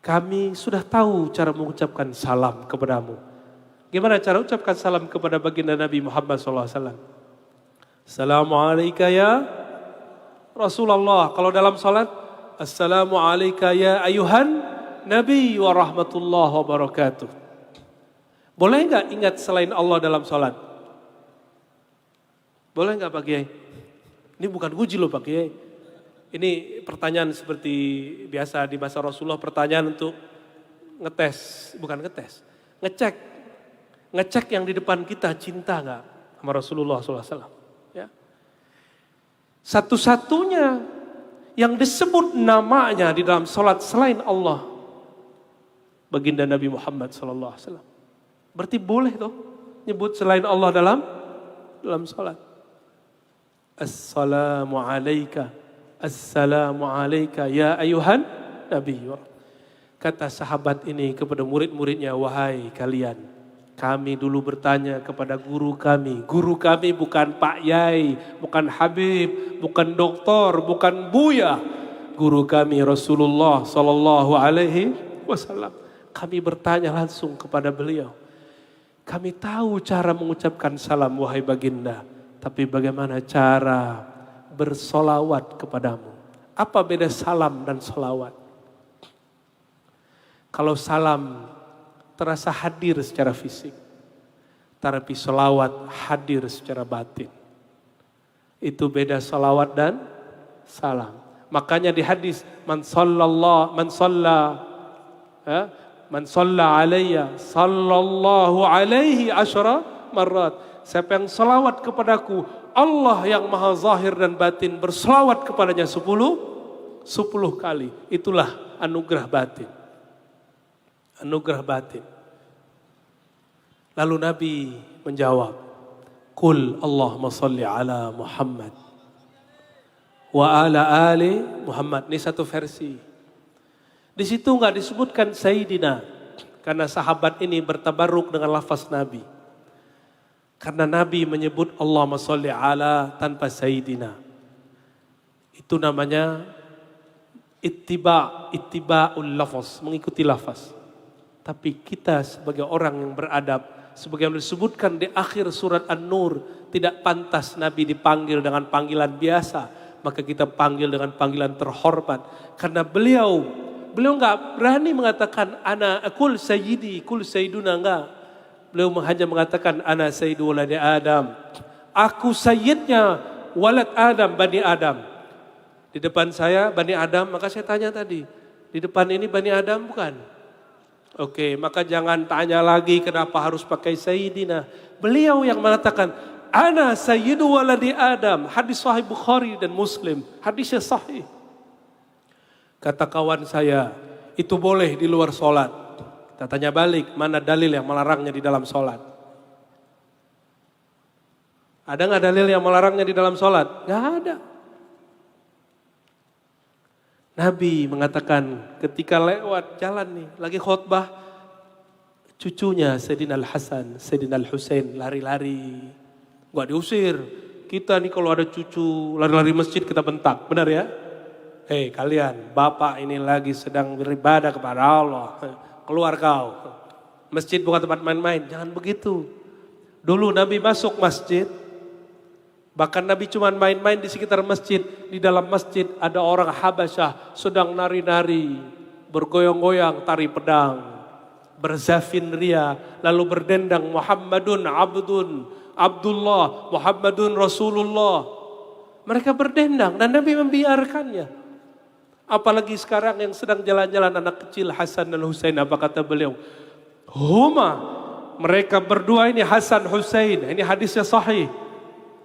kami sudah tahu cara mengucapkan salam kepadamu. Gimana cara ucapkan salam kepada baginda Nabi Muhammad SAW? Assalamualaikum ya Rasulullah. Kalau dalam salat, Assalamualaikum ya ayuhan Nabi wa rahmatullahi wa barakatuh. Boleh enggak ingat selain Allah dalam salat? Boleh enggak Pak Kiai? Ini bukan uji loh Pak Kiai. Ini pertanyaan seperti biasa di masa Rasulullah, pertanyaan untuk ngetes, bukan ngetes, ngecek yang di depan kita cinta nggak sama Rasulullah SAW. Ya. Satu-satunya yang disebut namanya di dalam salat selain Allah, baginda Nabi Muhammad SAW. Berarti boleh toh nyebut selain Allah dalam salat. Assalamu alaika. Assalamu alaika ya ayuhan Nabi. Kata sahabat ini kepada murid-muridnya, wahai kalian, kami dulu bertanya kepada guru kami. Guru kami bukan Pak Yai, bukan Habib, bukan doktor, bukan Buya. Guru kami Rasulullah Sallallahu Alaihi Wasallam. Kami bertanya langsung kepada beliau. Kami tahu cara mengucapkan salam wahai baginda, tapi bagaimana cara bersolawat kepadamu? Apa beda salam dan solawat? Kalau salam terasa hadir secara fisik, tapi solawat hadir secara batin. Itu beda solawat dan salam. Makanya di hadis man salla alayya sallallahu alaihi asyara marrat. Siapa yang salawat kepadaku, Allah yang maha zahir dan batin berselawat kepadanya 10 kali. Itulah anugerah batin. Anugerah batin. Lalu Nabi menjawab, Qul Allahumma salli ala Muhammad wa ala ali Muhammad. Ini satu versi. Di situ enggak disebutkan Sayyidina, karena sahabat ini bertabarruk dengan lafaz Nabi. Karena Nabi menyebut Allahumma salli ala tanpa Sayyidina. Itu namanya ittiba'ul lafaz, mengikuti lafaz. Tapi kita sebagai orang yang beradab, sebagai yang disebutkan di akhir surat An-Nur, tidak pantas Nabi dipanggil dengan panggilan biasa, maka kita panggil dengan panggilan terhormat. Karena beliau enggak berani mengatakan ana kul sayyidi, kul sayyiduna, enggak. Beliau hanya mengatakan ana sayyidu waladi Adam. Aku sayyidnya walad Adam, Bani Adam. Di depan saya Bani Adam, maka saya tanya tadi, di depan ini Bani Adam bukan? Oke, maka jangan tanya lagi kenapa harus pakai sayyidina. Beliau yang mengatakan ana sayyidu waladi Adam. Hadis sahih Bukhari dan Muslim. Hadisnya sahih. Kata kawan saya, itu boleh di luar sholat. Kita tanya balik, mana dalil yang melarangnya di dalam sholat? Ada nggak dalil yang melarangnya di dalam sholat? Nggak ada. Nabi mengatakan ketika lewat jalan nih, lagi khutbah, cucunya Sayyidina Al-Hasan, Sayyidina Al-Husain lari-lari. Gak diusir. Kita nih kalau ada cucu lari-lari masjid kita bentak, benar ya? Hei kalian, bapak ini lagi sedang beribadah kepada Allah. Keluar kau. Masjid bukan tempat main-main, jangan begitu. Dulu Nabi masuk masjid, bahkan Nabi cuma main-main di sekitar masjid. Di dalam masjid ada orang Habasyah sedang nari-nari, bergoyang-goyang, tari pedang, berzafin ria, lalu berdendang Muhammadun Abdullah, Muhammadun Rasulullah. Mereka berdendang dan Nabi membiarkannya. Apalagi sekarang yang sedang jalan-jalan anak kecil Hasan dan Husain, apa kata beliau? Huma, mereka berdua ini Hasan Husain, ini hadisnya sahih.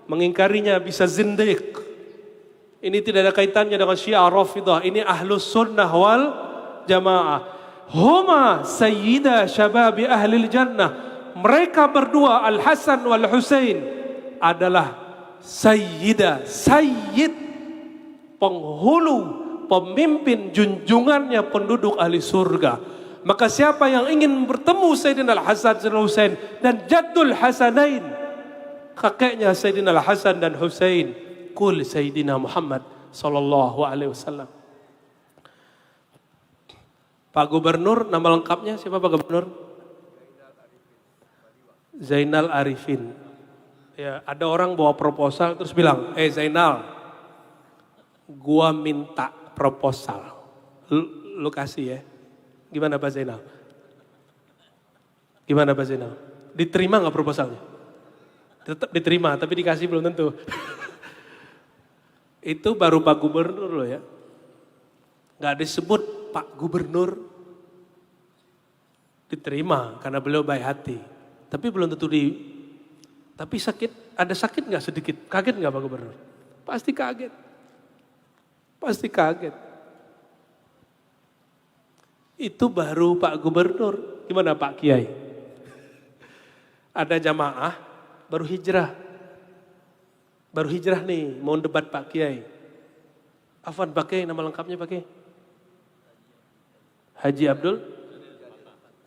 Mengingkarinya bisa zindiq. Ini tidak ada kaitannya dengan Syiah Rafidah, ini Ahlus Sunnah wal Jamaah. Huma sayyida syababi ahlil jannah. Mereka berdua Al Hasan wal Husain adalah sayyid, penghulu, pemimpin junjungannya penduduk ahli surga. Maka siapa yang ingin bertemu Sayyidina Al-Hasan dan Husain dan Jaddul Hasanain, kakeknya Sayyidina Al-Hasan dan Husain, kul Sayyidina Muhammad sallallahu alaihi wasallam. Pak Gubernur, nama lengkapnya siapa Pak Gubernur? Zainal Arifin. Ya, ada orang bawa proposal terus bilang, Zainal, gua minta proposal, lu kasih ya. Gimana Pak Zainal? Gimana Pak Zainal? Diterima gak proposalnya? Tetap diterima, tapi dikasih belum tentu. Itu baru Pak Gubernur loh ya. Gak disebut Pak Gubernur. Diterima karena beliau baik hati. Tapi belum tentu tapi sakit, ada sakit gak sedikit? Kaget gak Pak Gubernur? Pasti kaget. Pasti kaget. Itu baru Pak Gubernur. Gimana Pak Kiai? Ada jamaah baru hijrah. Baru hijrah nih, mau debat Pak Kiai. Afwan Pak Kiai, nama lengkapnya Pak Kiai? Haji Abdul?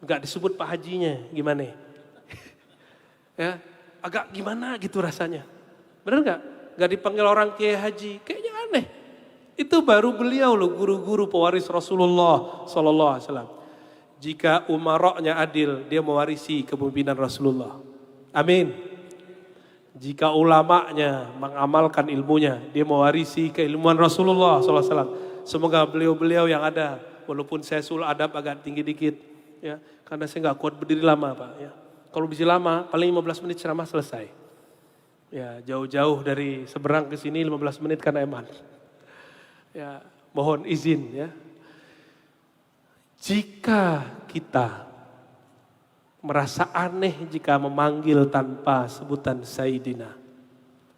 Enggak disebut Pak Hajinya, gimana? Ya, agak gimana gitu rasanya. Bener enggak? Enggak dipanggil orang Kiai Haji, kayaknya aneh. Itu baru beliau loh, guru-guru pewaris Rasulullah sallallahu alaihi wasallam. Jika umaroknya adil, dia mewarisi kepemimpinan Rasulullah. Amin. Jika ulamanya mengamalkan ilmunya, dia mewarisi keilmuan Rasulullah sallallahu alaihi wasallam. Semoga beliau-beliau yang ada, walaupun saya sul adab agak tinggi dikit, ya, karena saya nggak kuat berdiri lama Pak. Ya. Kalau bisa lama, paling 15 menit ceramah selesai. Ya, jauh-jauh dari seberang ke sini 15 menit karena eman. Ya, mohon izin ya. Jika kita merasa aneh jika memanggil tanpa sebutan Sayyidina,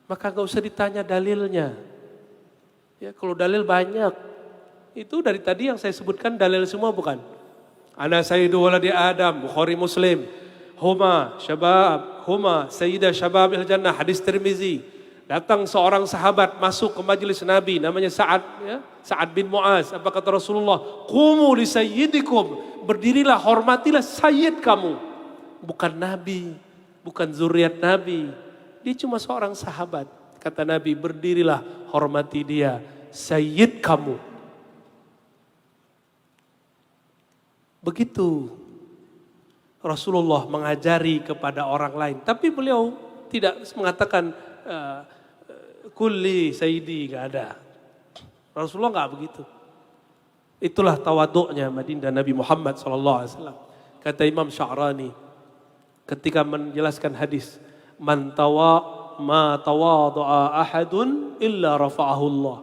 maka gak usah ditanya dalilnya. Ya, kalau dalil banyak. Itu dari tadi yang saya sebutkan dalil semua bukan? Ana sayyidu waladi Adam, Bukhari Muslim. Huma sayyidah syababil jannah, hadis Tirmizi. Datang seorang sahabat masuk ke majelis Nabi, namanya Sa'ad, ya, Sa'ad bin Mu'az. Apa kata Rasulullah? Qumu li sayyidikum, berdirilah, hormatilah sayyid kamu. Bukan Nabi, bukan zuriat Nabi. Dia cuma seorang sahabat. Kata Nabi, berdirilah, hormati dia, sayyid kamu. Begitu Rasulullah mengajari kepada orang lain. Tapi beliau tidak mengatakan kulli sayyidi, gak ada. Rasulullah gak begitu. Itulah tawaduknya Madinah Nabi Muhammad SAW. Kata Imam Sya'rani ketika menjelaskan hadis, ma tawadu'a ahadun illa rafa'ahu Allah.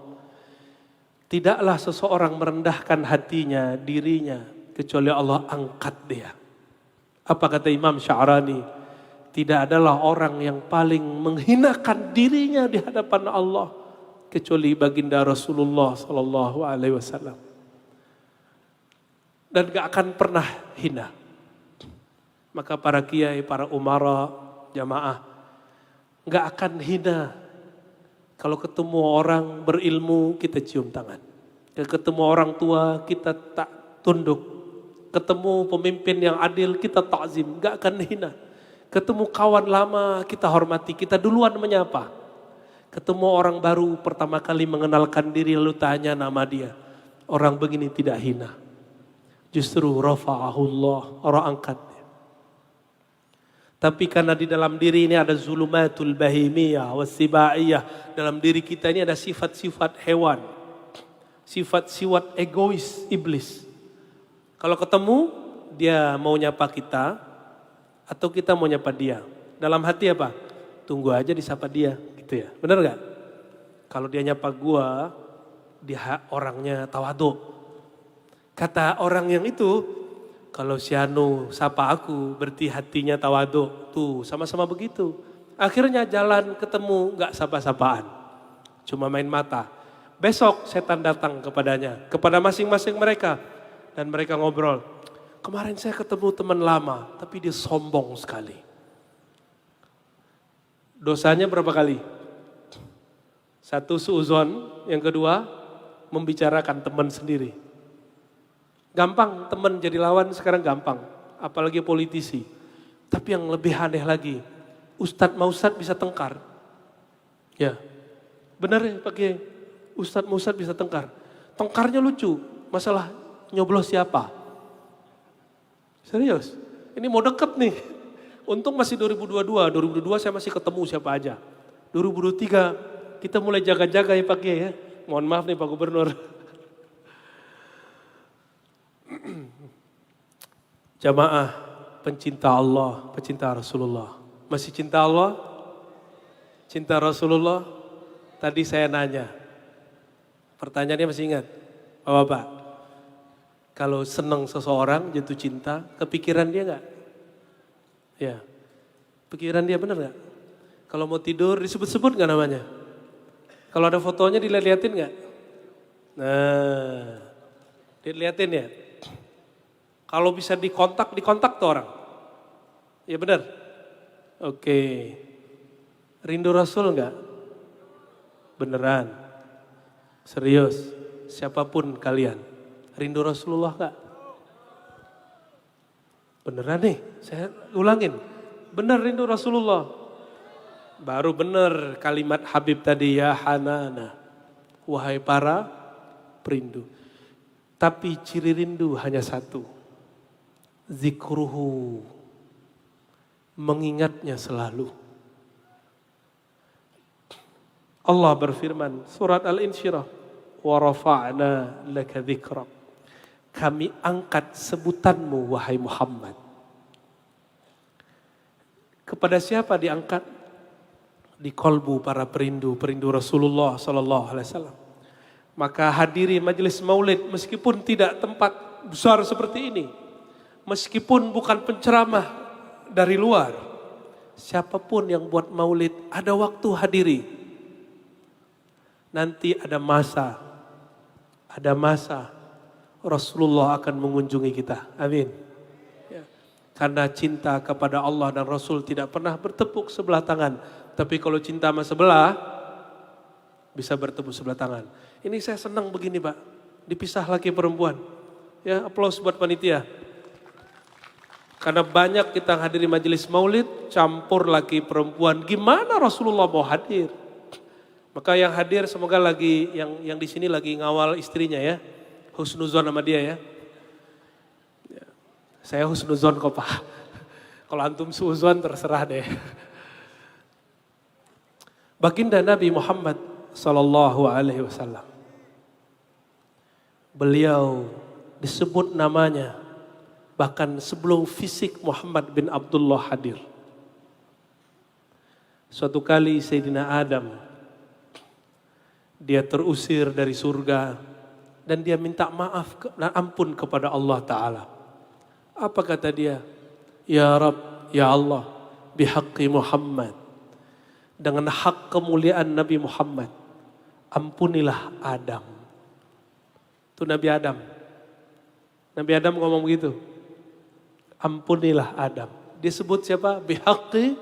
Tidaklah seseorang merendahkan hatinya, dirinya, kecuali Allah angkat dia. Apa kata Imam Sya'rani? Tidak adalah orang yang paling menghinakan dirinya di hadapan Allah kecuali baginda Rasulullah sallallahu alaihi wasallam. Dan gak akan pernah hina. Maka para kiai, para umara, jamaah gak akan hina. Kalau ketemu orang berilmu kita cium tangan. Kalau ketemu orang tua kita tak tunduk. Ketemu pemimpin yang adil kita takzim, gak akan hina. Ketemu kawan lama kita hormati, kita duluan menyapa. Ketemu orang baru pertama kali mengenalkan diri lalu tanya nama dia. Orang begini tidak hina. Justru rafa'ahullah, orang angkat dia. Tapi karena di dalam diri ini ada zulumatul bahimiyah wasibaiyah. Dalam diri kita ini ada sifat-sifat hewan. Sifat-sifat egois iblis. Kalau ketemu dia mau nyapa kita atau kita mau nyapa dia. Dalam hati apa? Tunggu aja disapa dia gitu ya. Benar gak? Kalau dia nyapa gua, dia orangnya tawadhu. Kata orang yang itu, kalau si Anu sapa aku berarti hatinya tawadhu. Tuh sama-sama begitu. Akhirnya jalan ketemu gak sapa-sapaan. Cuma main mata. Besok setan datang kepadanya. Kepada masing-masing mereka. Dan mereka ngobrol. Kemarin saya ketemu teman lama. Tapi dia sombong sekali. Dosanya berapa kali? Satu suuzon. Yang kedua membicarakan teman sendiri. Gampang teman jadi lawan sekarang gampang. Apalagi politisi. Tapi yang lebih aneh lagi. Ustadz Maustadz bisa tengkar. Ya. Benar ya Pak Kiai? Ustadz Maustadz bisa tengkar. Tengkarnya lucu. Masalah nyoblos siapa? Serius. Ini mau deket nih. Untung masih 2022. 2022 saya masih ketemu siapa aja. 2023 kita mulai jaga-jaga ya Pak Kiai ya. Mohon maaf nih Pak Gubernur. Jamaah pencinta Allah, pencinta Rasulullah. Masih cinta Allah? Cinta Rasulullah? Tadi saya nanya. Pertanyaannya masih ingat? Bapak-bapak. Kalau senang seseorang jatuh cinta, kepikiran dia enggak? Ya. Pikiran dia benar enggak? Kalau mau tidur disebut-sebut enggak namanya? Kalau ada fotonya dilihat-liatin enggak? Nah. Dilihatin ya. Kalau bisa dikontak tuh orang. Ya benar? Oke. Rindu Rasul enggak? Beneran? Serius? Siapapun kalian. Rindu Rasulullah enggak? Beneran nih? Saya ulangin. Bener rindu Rasulullah. Baru bener kalimat Habib tadi. Ya Hanana. Wahai para perindu. Tapi ciri rindu hanya satu. Zikruhu, mengingatnya selalu. Allah berfirman, surat Al-Insyirah, wa rafa'na laka dzikrak. Kami angkat sebutanmu wahai Muhammad. Kepada siapa diangkat? Di kolbu para perindu Rasulullah sallallahu alaihi wasallam. Maka hadiri majelis maulid meskipun tidak tempat besar seperti ini. Meskipun bukan penceramah dari luar. Siapapun yang buat maulid ada waktu hadiri. Nanti ada masa Rasulullah akan mengunjungi kita. Amin. Ya. Karena cinta kepada Allah dan Rasul tidak pernah bertepuk sebelah tangan. Tapi kalau cinta sama sebelah, bisa bertepuk sebelah tangan. Ini saya senang begini Pak, dipisah laki perempuan. Ya, aplaus buat panitia. Karena banyak kita hadiri majelis maulid, campur laki perempuan. Gimana Rasulullah mau hadir? Maka yang hadir semoga lagi, yang di sini lagi ngawal istrinya ya. Husnuzon sama dia ya. Saya husnuzon kok Pak. Kalau antum suuzon terserah deh. Baginda Nabi Muhammad sallallahu alaihi wasallam. Beliau disebut namanya bahkan sebelum fisik Muhammad bin Abdullah hadir. Suatu kali Sayyidina Adam dia terusir dari surga dan dia minta maaf dan ampun kepada Allah Ta'ala. Apa kata dia? Ya Rabb, ya Allah, bihaqqi Muhammad. Dengan hak kemuliaan Nabi Muhammad, ampunilah Adam. Itu Nabi Adam. Nabi Adam ngomong begitu. Ampunilah Adam. Disebut siapa? Bihaqqi.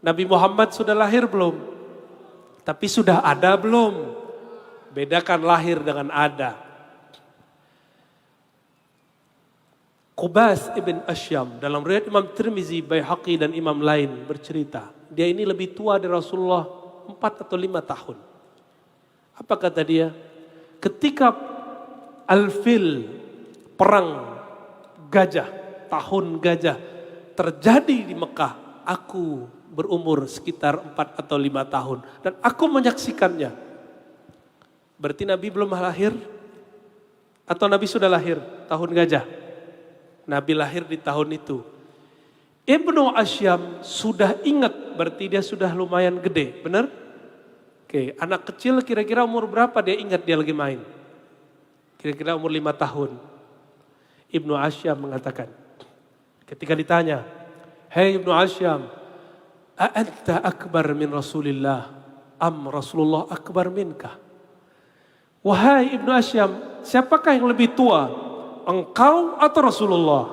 Nabi Muhammad sudah lahir belum? Tapi sudah ada belum? Bedakan lahir dengan ada. Qubas ibn Asyam dalam riwayat Imam Tirmizi, Baihaqi dan imam lain bercerita. Dia ini lebih tua dari Rasulullah 4 atau 5 tahun. Apa kata dia? Ketika Al-Fil, perang gajah, tahun gajah terjadi di Mekah. Aku berumur sekitar 4 atau 5 tahun. Dan aku menyaksikannya. Berarti Nabi belum lahir? Atau Nabi sudah lahir? Tahun gajah. Nabi lahir di tahun itu. Ibnu Asyam sudah ingat, berarti dia sudah lumayan gede, benar? Oke, anak kecil kira-kira umur berapa dia ingat dia lagi main? Kira-kira umur 5 tahun. Ibnu Asyam mengatakan, ketika ditanya, "Hei Ibnu Asyam, a'anta akbar min Rasulillah, am Rasulullah akbar minka?" Wahai Ibnu Asyam, siapakah yang lebih tua? Engkau atau Rasulullah?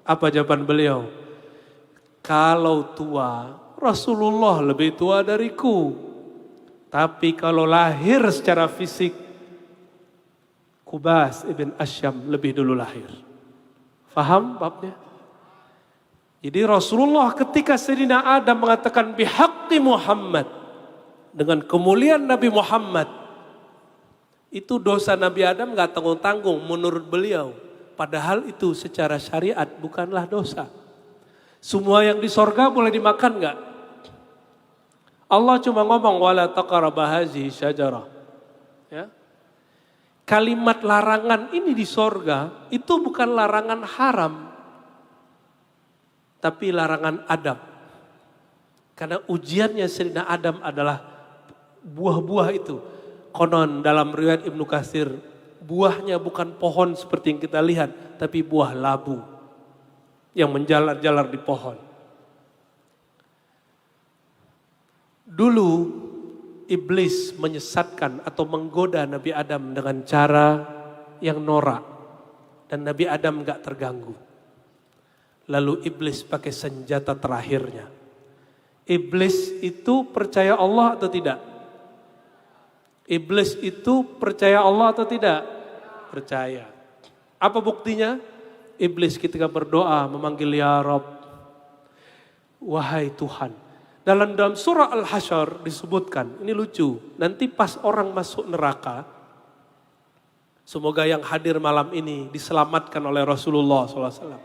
Apa jawaban beliau? Kalau tua, Rasulullah lebih tua dariku. Tapi kalau lahir secara fisik, Kubas ibn Asyam lebih dulu lahir. Faham babnya? Jadi Rasulullah ketika Sayyidina Adam mengatakan bihaqqi Muhammad, dengan kemuliaan Nabi Muhammad, itu dosa Nabi Adam gak tanggung-tanggung menurut beliau. Padahal itu secara syariat bukanlah dosa. Semua yang di sorga boleh dimakan gak? Allah cuma ngomong wala taqrabu hazihi syajarah. Ya. Kalimat larangan ini di sorga itu bukan larangan haram, tapi larangan adab. Karena ujiannya Sayyidina Adam adalah buah-buah itu. Konon dalam riwayat Ibnu Katsir, buahnya bukan pohon seperti yang kita lihat, tapi buah labu yang menjalar-jalar di pohon. Dulu iblis menyesatkan atau menggoda Nabi Adam dengan cara yang norak, dan Nabi Adam gak terganggu. Lalu iblis pakai senjata terakhirnya. Iblis itu percaya Allah atau tidak? Iblis itu percaya Allah atau tidak? Percaya. Apa buktinya? Iblis ketika berdoa memanggil ya Rabb, wahai Tuhan. Dalam surah Al-Hasyr disebutkan, ini lucu, nanti pas orang masuk neraka, semoga yang hadir malam ini diselamatkan oleh Rasulullah SAW.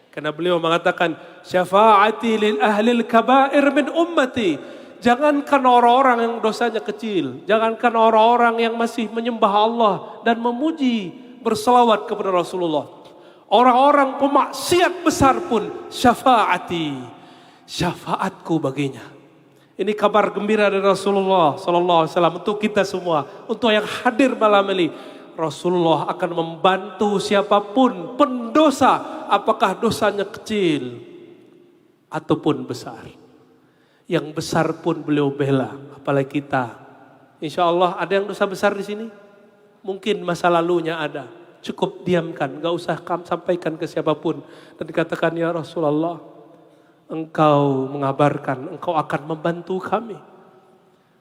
Karena beliau mengatakan, syafaati lil ahlil kabair min ummati. Jangankan orang-orang yang dosanya kecil, jangankan orang-orang yang masih menyembah Allah dan memuji berselawat kepada Rasulullah. Orang-orang pemaksiat besar pun syafaati, syafaatku baginya. Ini kabar gembira dari Rasulullah SAW untuk kita semua, untuk yang hadir malam ini. Rasulullah akan membantu siapapun pendosa, apakah dosanya kecil ataupun besar. Yang besar pun beliau bela, apalagi kita. Insya Allah ada yang dosa besar di sini? Mungkin masa lalunya ada. Cukup diamkan, gak usah sampaikan ke siapapun. Dan dikatakan ya Rasulullah, engkau mengabarkan, engkau akan membantu kami.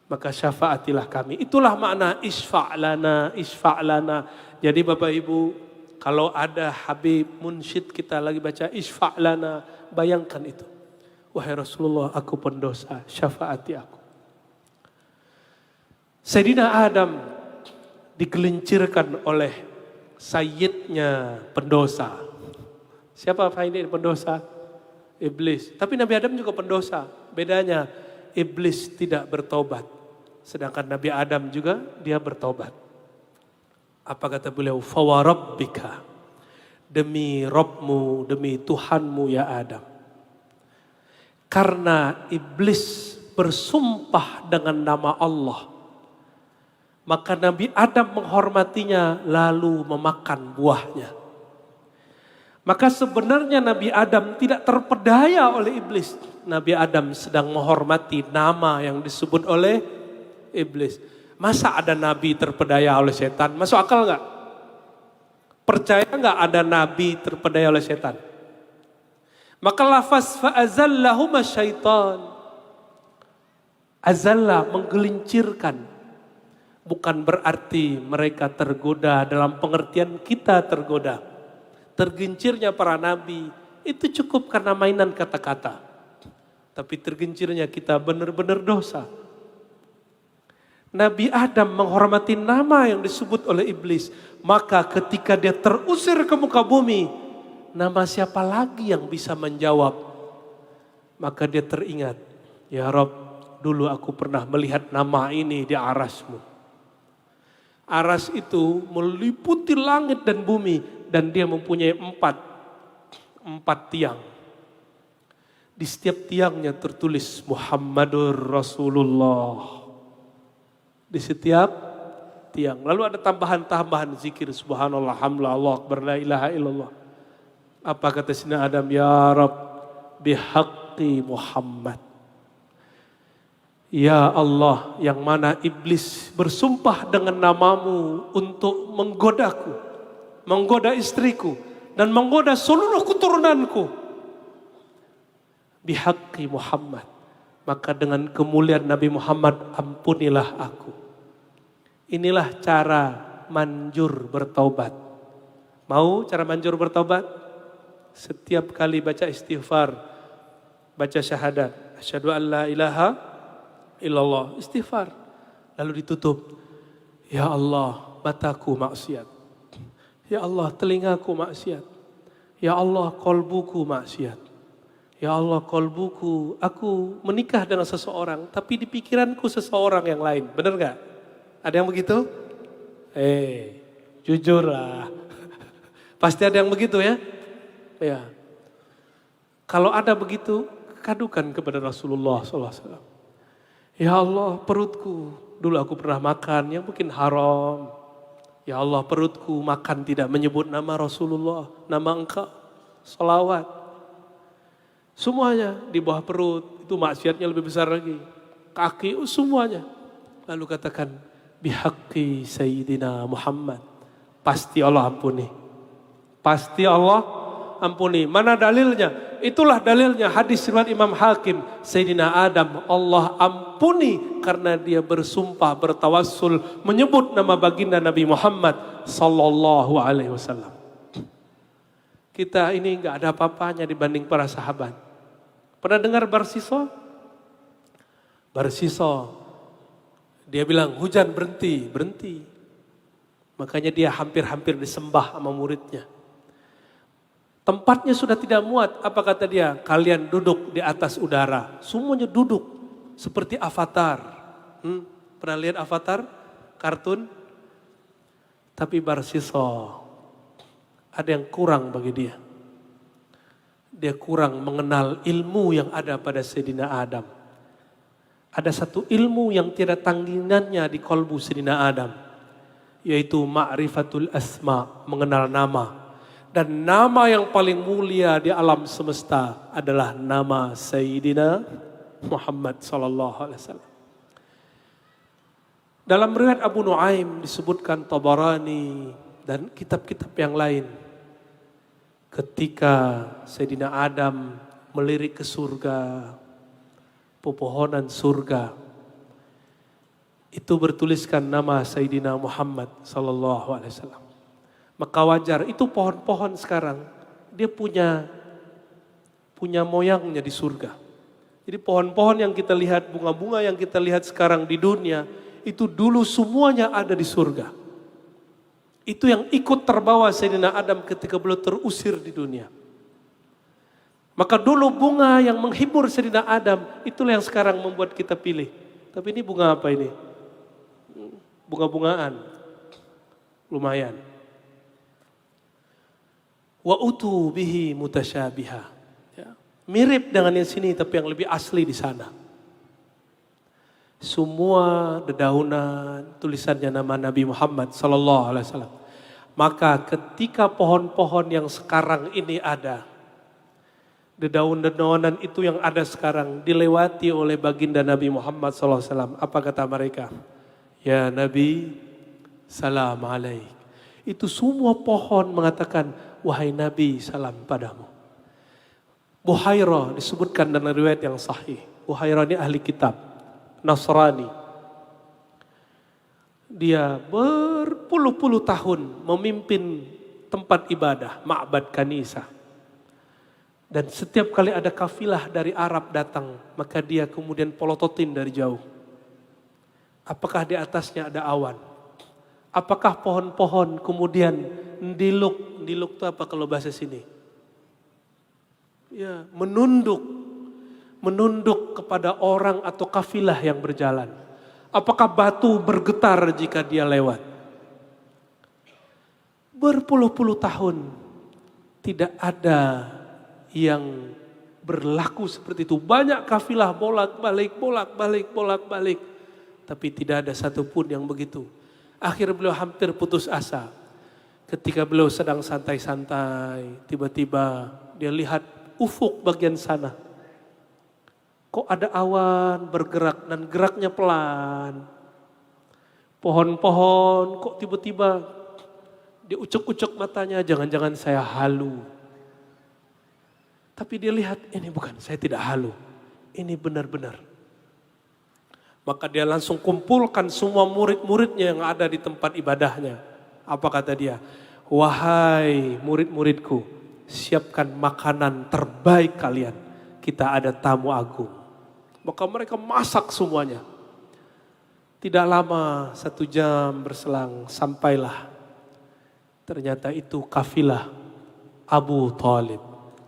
Maka syafaatilah kami. Itulah makna isfa'lana, isfa'lana. Jadi Bapak Ibu, kalau ada Habib Munsyid kita lagi baca isfa'lana, bayangkan itu. Wahai Rasulullah, aku pendosa, syafaati aku. Sayyidina Adam digelincirkan oleh sayyidnya pendosa. Siapa ini pendosa? Iblis. Tapi Nabi Adam juga pendosa. Bedanya, Iblis tidak bertobat. Sedangkan Nabi Adam juga dia bertobat. Apa kata beliau? Fawarabbika. Demi Rabbmu, demi Tuhanmu ya Adam. Karena iblis bersumpah dengan nama Allah, maka Nabi Adam menghormatinya lalu memakan buahnya. Maka sebenarnya Nabi Adam tidak terpedaya oleh iblis. Nabi Adam sedang menghormati nama yang disebut oleh iblis. Masa ada Nabi terpedaya oleh setan? Masuk akal gak? Percaya gak ada Nabi terpedaya oleh setan? Maka lafaz fa'azallahuma syaitan. Azalla menggelincirkan. Bukan berarti mereka tergoda dalam pengertian kita tergoda. Tergincirnya para nabi itu cukup karena mainan kata-kata. Tapi tergincirnya kita benar-benar dosa. Nabi Adam menghormati nama yang disebut oleh iblis. Maka ketika dia terusir ke muka bumi, nama siapa lagi yang bisa menjawab? Maka dia teringat, ya Rob, dulu aku pernah melihat nama ini di arasmu. Aras itu meliputi langit dan bumi dan dia mempunyai empat tiang. Di setiap tiangnya tertulis Muhammadur Rasulullah. Di setiap tiang. Lalu ada tambahan-tambahan zikir subhanallah, hamdulillah, Allah akbar, la ilaha illallah. Apa kata Sayyidina Adam? Ya Rab, bihaqqi Muhammad. Ya Allah, yang mana iblis bersumpah dengan namamu untuk menggodaku, menggoda istriku, dan menggoda seluruh keturunanku. Bihaqqi Muhammad. Maka dengan kemuliaan Nabi Muhammad, ampunilah aku. Inilah cara manjur bertaubat. Mau cara manjur bertaubat? Setiap kali baca istighfar, baca syahadat, asyhadu an la ilaha illallah, istighfar. Lalu ditutup. Ya Allah, mataku maksiat. Ya Allah, telingaku maksiat. Ya Allah, kolbuku maksiat. Ya Allah, kolbuku, aku menikah dengan seseorang, tapi di pikiranku seseorang yang lain. Benar gak? Ada yang begitu? Jujur lah. Pasti ada yang begitu ya? Ya. Kalau ada begitu, kadukan kepada Rasulullah SAW. Ya Allah, perutku, dulu aku pernah makan yang mungkin haram. Ya Allah, perutku makan tidak menyebut nama Rasulullah, nama Engkau, salawat. Semuanya di bawah perut, itu maksiatnya lebih besar lagi. Kaki, semuanya. Lalu katakan, bihaqqi Sayyidina Muhammad. Pasti Allah ampuni. Pasti Allah ampuni. Mana dalilnya? Itulah dalilnya hadis riwayat Imam Hakim. Sayyidina Adam Allah ampuni karena dia bersumpah, bertawassul, menyebut nama baginda Nabi Muhammad sallallahu alaihi wasallam. Kita ini enggak ada apa-apanya dibanding para sahabat. Pernah dengar Barsiso? Barsiso, dia bilang hujan berhenti, berhenti. Makanya dia hampir-hampir disembah sama muridnya. Tempatnya sudah tidak muat, apa kata dia? Kalian duduk di atas udara. Semuanya duduk seperti Avatar. Pernah lihat Avatar? Kartun? Tapi Barsiso, ada yang kurang bagi dia. Dia kurang mengenal ilmu yang ada pada Sayyidina Adam. Ada satu ilmu yang tidak tandingannya di kolbu Sayyidina Adam. Yaitu ma'rifatul asma, mengenal nama. Dan nama yang paling mulia di alam semesta adalah nama Sayyidina Muhammad sallallahu alaihi wasallam. Dalam riwayat Abu Nuaim disebutkan Tabarani dan kitab-kitab yang lain. Ketika Sayyidina Adam melirik ke surga, pepohonan surga, itu bertuliskan nama Sayyidina Muhammad sallallahu alaihi wasallam. Maka wajar, itu pohon-pohon sekarang dia punya moyangnya di surga. Jadi pohon-pohon yang kita lihat, bunga-bunga yang kita lihat sekarang di dunia, itu dulu semuanya ada di surga. Itu yang ikut terbawa Sayyidina Adam ketika beliau terusir di dunia. Maka dulu bunga yang menghibur Sayyidina Adam, itulah yang sekarang membuat kita pilih. Tapi ini bunga apa ini? Bunga-bungaan. Lumayan. Wa utu bihi mutasyabiha. Ya. Mirip dengan yang sini tapi yang lebih asli di sana. Semua dedaunan tulisannya nama Nabi Muhammad sallallahu alaihi wasallam. Maka ketika pohon-pohon yang sekarang ini ada, dedaun-dedaunan itu yang ada sekarang dilewati oleh baginda Nabi Muhammad sallallahu alaihi wasallam. Apa kata mereka? Ya Nabi, salam alaik. Itu semua pohon mengatakan, wahai Nabi, salam padamu. Buhairah disebutkan dalam riwayat yang sahih. Buhairah ini ahli kitab, Nasrani. Dia berpuluh-puluh tahun memimpin tempat ibadah, Ma'bad Kanisa. Dan setiap kali ada kafilah dari Arab datang, maka dia kemudian polototin dari jauh. Apakah di atasnya ada awan? Apakah pohon-pohon kemudian ndiluk? Ndiluk itu apa kalau bahasa sini? Ya, menunduk kepada orang atau kafilah yang berjalan. Apakah batu bergetar jika dia lewat? Berpuluh-puluh tahun tidak ada yang berlaku seperti itu. Banyak kafilah bolak-balik. Tapi tidak ada satupun yang begitu. Akhirnya beliau hampir putus asa. Ketika beliau sedang santai-santai, tiba-tiba dia lihat ufuk bagian sana. Kok ada awan bergerak dan geraknya pelan. Pohon-pohon kok tiba-tiba dia ucek-ucek matanya, jangan-jangan saya halu. Tapi dia lihat, ini bukan, saya tidak halu. Ini benar-benar. Maka dia langsung kumpulkan semua murid-muridnya yang ada di tempat ibadahnya. Apa kata dia? Wahai murid-muridku, siapkan makanan terbaik kalian. Kita ada tamu agung. Maka mereka masak semuanya. Tidak lama, 1 jam berselang, sampailah. Ternyata itu kafilah Abu Thalib.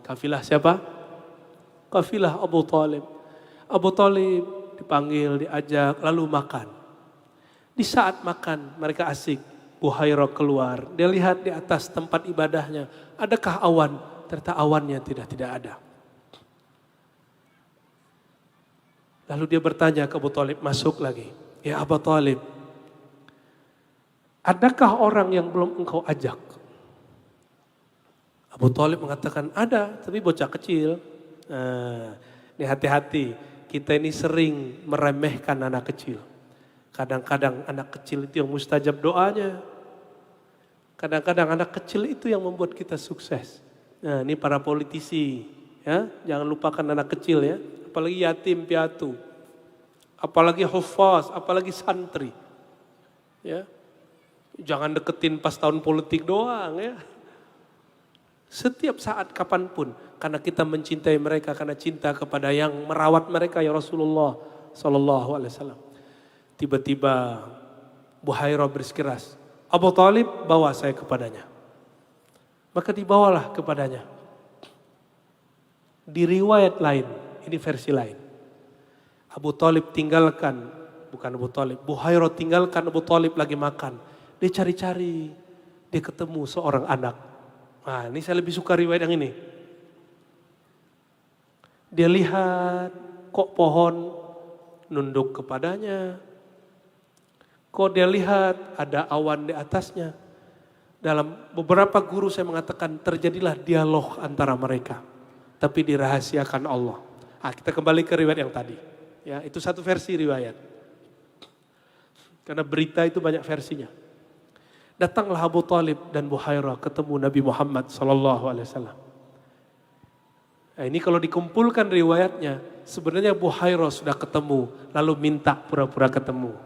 Kafilah siapa? Kafilah Abu Thalib. Abu Thalib dipanggil, diajak, lalu makan. Di saat makan mereka asik. Buhairah keluar. Dia lihat di atas tempat ibadahnya. Adakah awan? Ternyata awannya tidak ada. Lalu dia bertanya ke Abu Thalib, masuk lagi. Ya Abu Thalib, adakah orang yang belum engkau ajak? Abu Thalib mengatakan ada, tapi bocah kecil. Ini hati-hati, kita ini sering meremehkan anak kecil. Kadang-kadang anak kecil itu yang mustajab doanya. Kadang-kadang anak kecil itu yang membuat kita sukses. Nah ini para politisi, ya jangan lupakan anak kecil ya. Apalagi yatim piatu, apalagi hufaz, apalagi santri. Ya. Jangan deketin pas tahun politik doang ya. Setiap saat kapanpun, karena kita mencintai mereka, karena cinta kepada yang merawat mereka ya Rasulullah Sallallahu Alaihi Wasallam. Tiba-tiba Buhairah bersikeras, Abu Thalib bawa saya kepadanya. Maka dibawalah kepadanya. Di riwayat lain, ini versi lain. Abu Thalib tinggalkan, bukan Abu Thalib, Buhairah tinggalkan Abu Thalib lagi makan. Dia cari-cari, dia ketemu seorang anak. Nah ini saya lebih suka riwayat yang ini. Dia lihat kok pohon nunduk kepadanya. Kok dia lihat ada awan di atasnya. Dalam beberapa guru saya mengatakan terjadilah dialog antara mereka. Tapi dirahasiakan Allah. Nah, kita kembali ke riwayat yang tadi. Ya, itu satu versi riwayat. Karena berita itu banyak versinya. Datanglah Abu Thalib dan Buhairah ketemu Nabi Muhammad SAW. Nah, ini kalau dikumpulkan riwayatnya, sebenarnya Buhairah sudah ketemu, lalu minta pura-pura ketemu.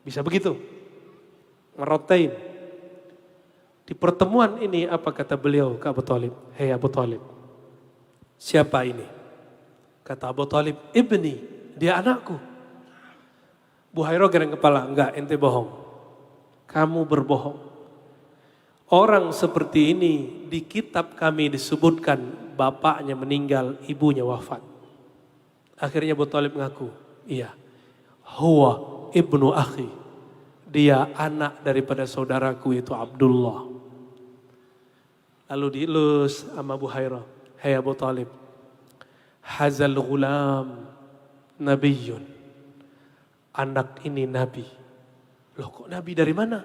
Bisa begitu? Merotain. Di pertemuan ini apa kata beliau ke Abu Thalib? Hei Abu Thalib, siapa ini? Kata Abu Thalib, ibni, dia anakku. Buhairah gereng kepala, enggak, ente bohong. Kamu berbohong. Orang seperti ini di kitab kami disebutkan bapaknya meninggal, ibunya wafat. Akhirnya Abu Thalib mengaku, iya. Huwa ibnu akhi. Dia anak daripada saudaraku yaitu Abdullah. Lalu dielus sama Buhairah. Hei Abu Thalib. Hazal ghulam nabiyun. Anak ini nabi. Loh kok nabi dari mana?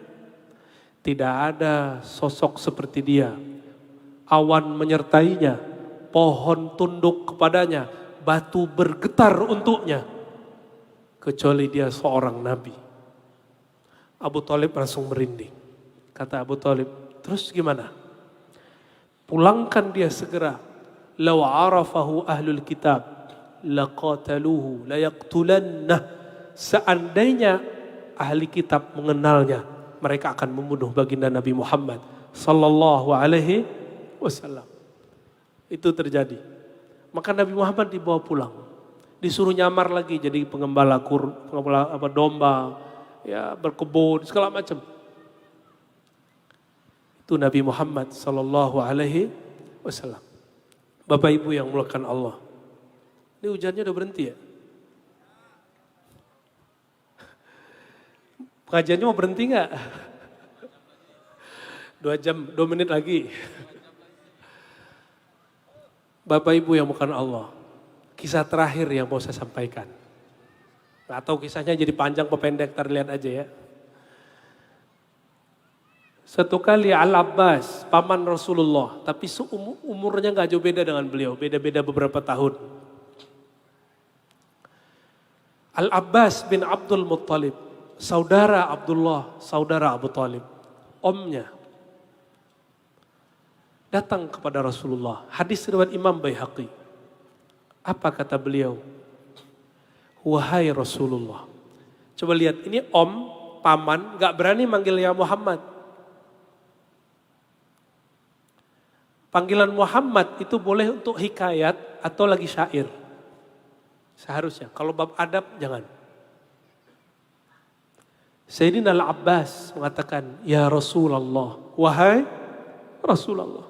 Tidak ada sosok seperti dia. Awan menyertainya. Pohon tunduk kepadanya. Batu bergetar untuknya. Kecuali dia seorang nabi. Abu Thalib langsung merinding. Kata Abu Thalib, terus gimana? Pulangkan dia segera. Law arafahu ahlul kitab laqataluhu layaqtulannah. Seandainya ahli kitab mengenalnya, mereka akan membunuh baginda Nabi Muhammad sallallahu alaihi wasallam. Itu terjadi. Maka Nabi Muhammad dibawa pulang. Disuruh nyamar lagi jadi pengembala domba, ya berkebun segala macam. Itu Nabi Muhammad sallallahu alaihi wasallam. Bapak Ibu yang mulakan Allah. Ini hujannya udah berhenti ya? Pengajiannya mau berhenti nggak? 2 jam, 2 menit lagi. Bapak Ibu yang bukan Allah, kisah terakhir yang mau saya sampaikan. Nggak tahu kisahnya jadi panjang atau pendek, ntar lihat aja ya. Satu kali Al-Abbas, paman Rasulullah, tapi umurnya nggak jauh beda dengan beliau, beda-beda beberapa tahun. Al-Abbas bin Abdul Muttalib, saudara Abdullah, saudara Abu Talib, omnya, datang kepada Rasulullah. Hadis riwayat Imam Baihaqi. Apa kata beliau? Wahai Rasulullah. Coba lihat, ini om, paman, gak berani manggil ya Muhammad. Panggilan Muhammad itu boleh untuk hikayat atau lagi syair. Seharusnya, kalau bab adab jangan. Sayyidina Al-Abbas mengatakan, ya Rasulullah, wahai Rasulullah.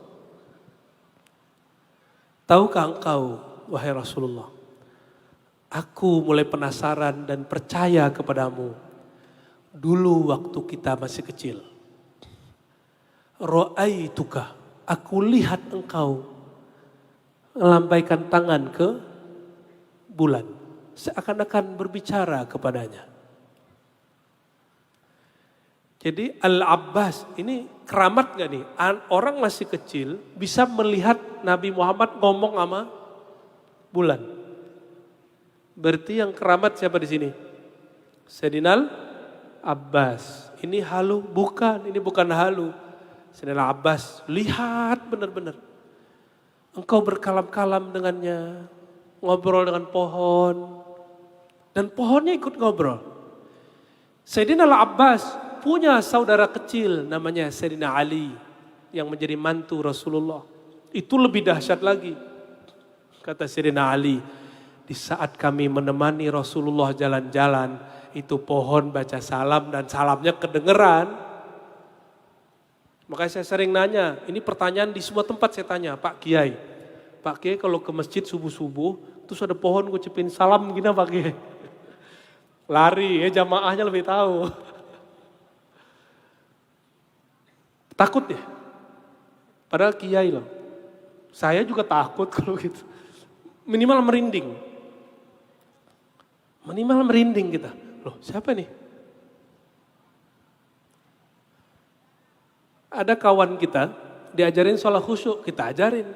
Tahukah engkau, wahai Rasulullah, aku mulai penasaran dan percaya kepadamu. Dulu waktu kita masih kecil. Ra'aituka, aku lihat engkau melambaikan tangan ke bulan. Seakan-akan berbicara kepadanya. Jadi Al-Abbas ini keramat gak nih? Orang masih kecil bisa melihat Nabi Muhammad ngomong sama bulan. Berarti yang keramat siapa di sini? Sayyidina Abbas. Ini halu? Bukan, ini bukan halu. Sayyidina Abbas, lihat benar-benar. Engkau berkalam-kalam dengannya, ngobrol dengan pohon, dan pohonnya ikut ngobrol. Sayyidina Abbas punya saudara kecil namanya Sayyidina Ali yang menjadi mantu Rasulullah. Itu lebih dahsyat lagi. Kata Sayyidina Ali, di saat kami menemani Rasulullah jalan-jalan, itu pohon baca salam dan salamnya kedengeran. Makanya saya sering nanya, ini pertanyaan di semua tempat saya tanya, Pak Kiai. Pak Kiai kalau ke masjid subuh-subuh, terus ada pohon ngucapin salam gini Pak Kiai. Lari ya, jamaahnya lebih tahu. Takut ya? Padahal kiai loh. Saya juga takut kalau gitu. Minimal merinding. Minimal merinding kita. Loh siapa nih? Ada kawan kita diajarin sholat khusyuk, kita ajarin.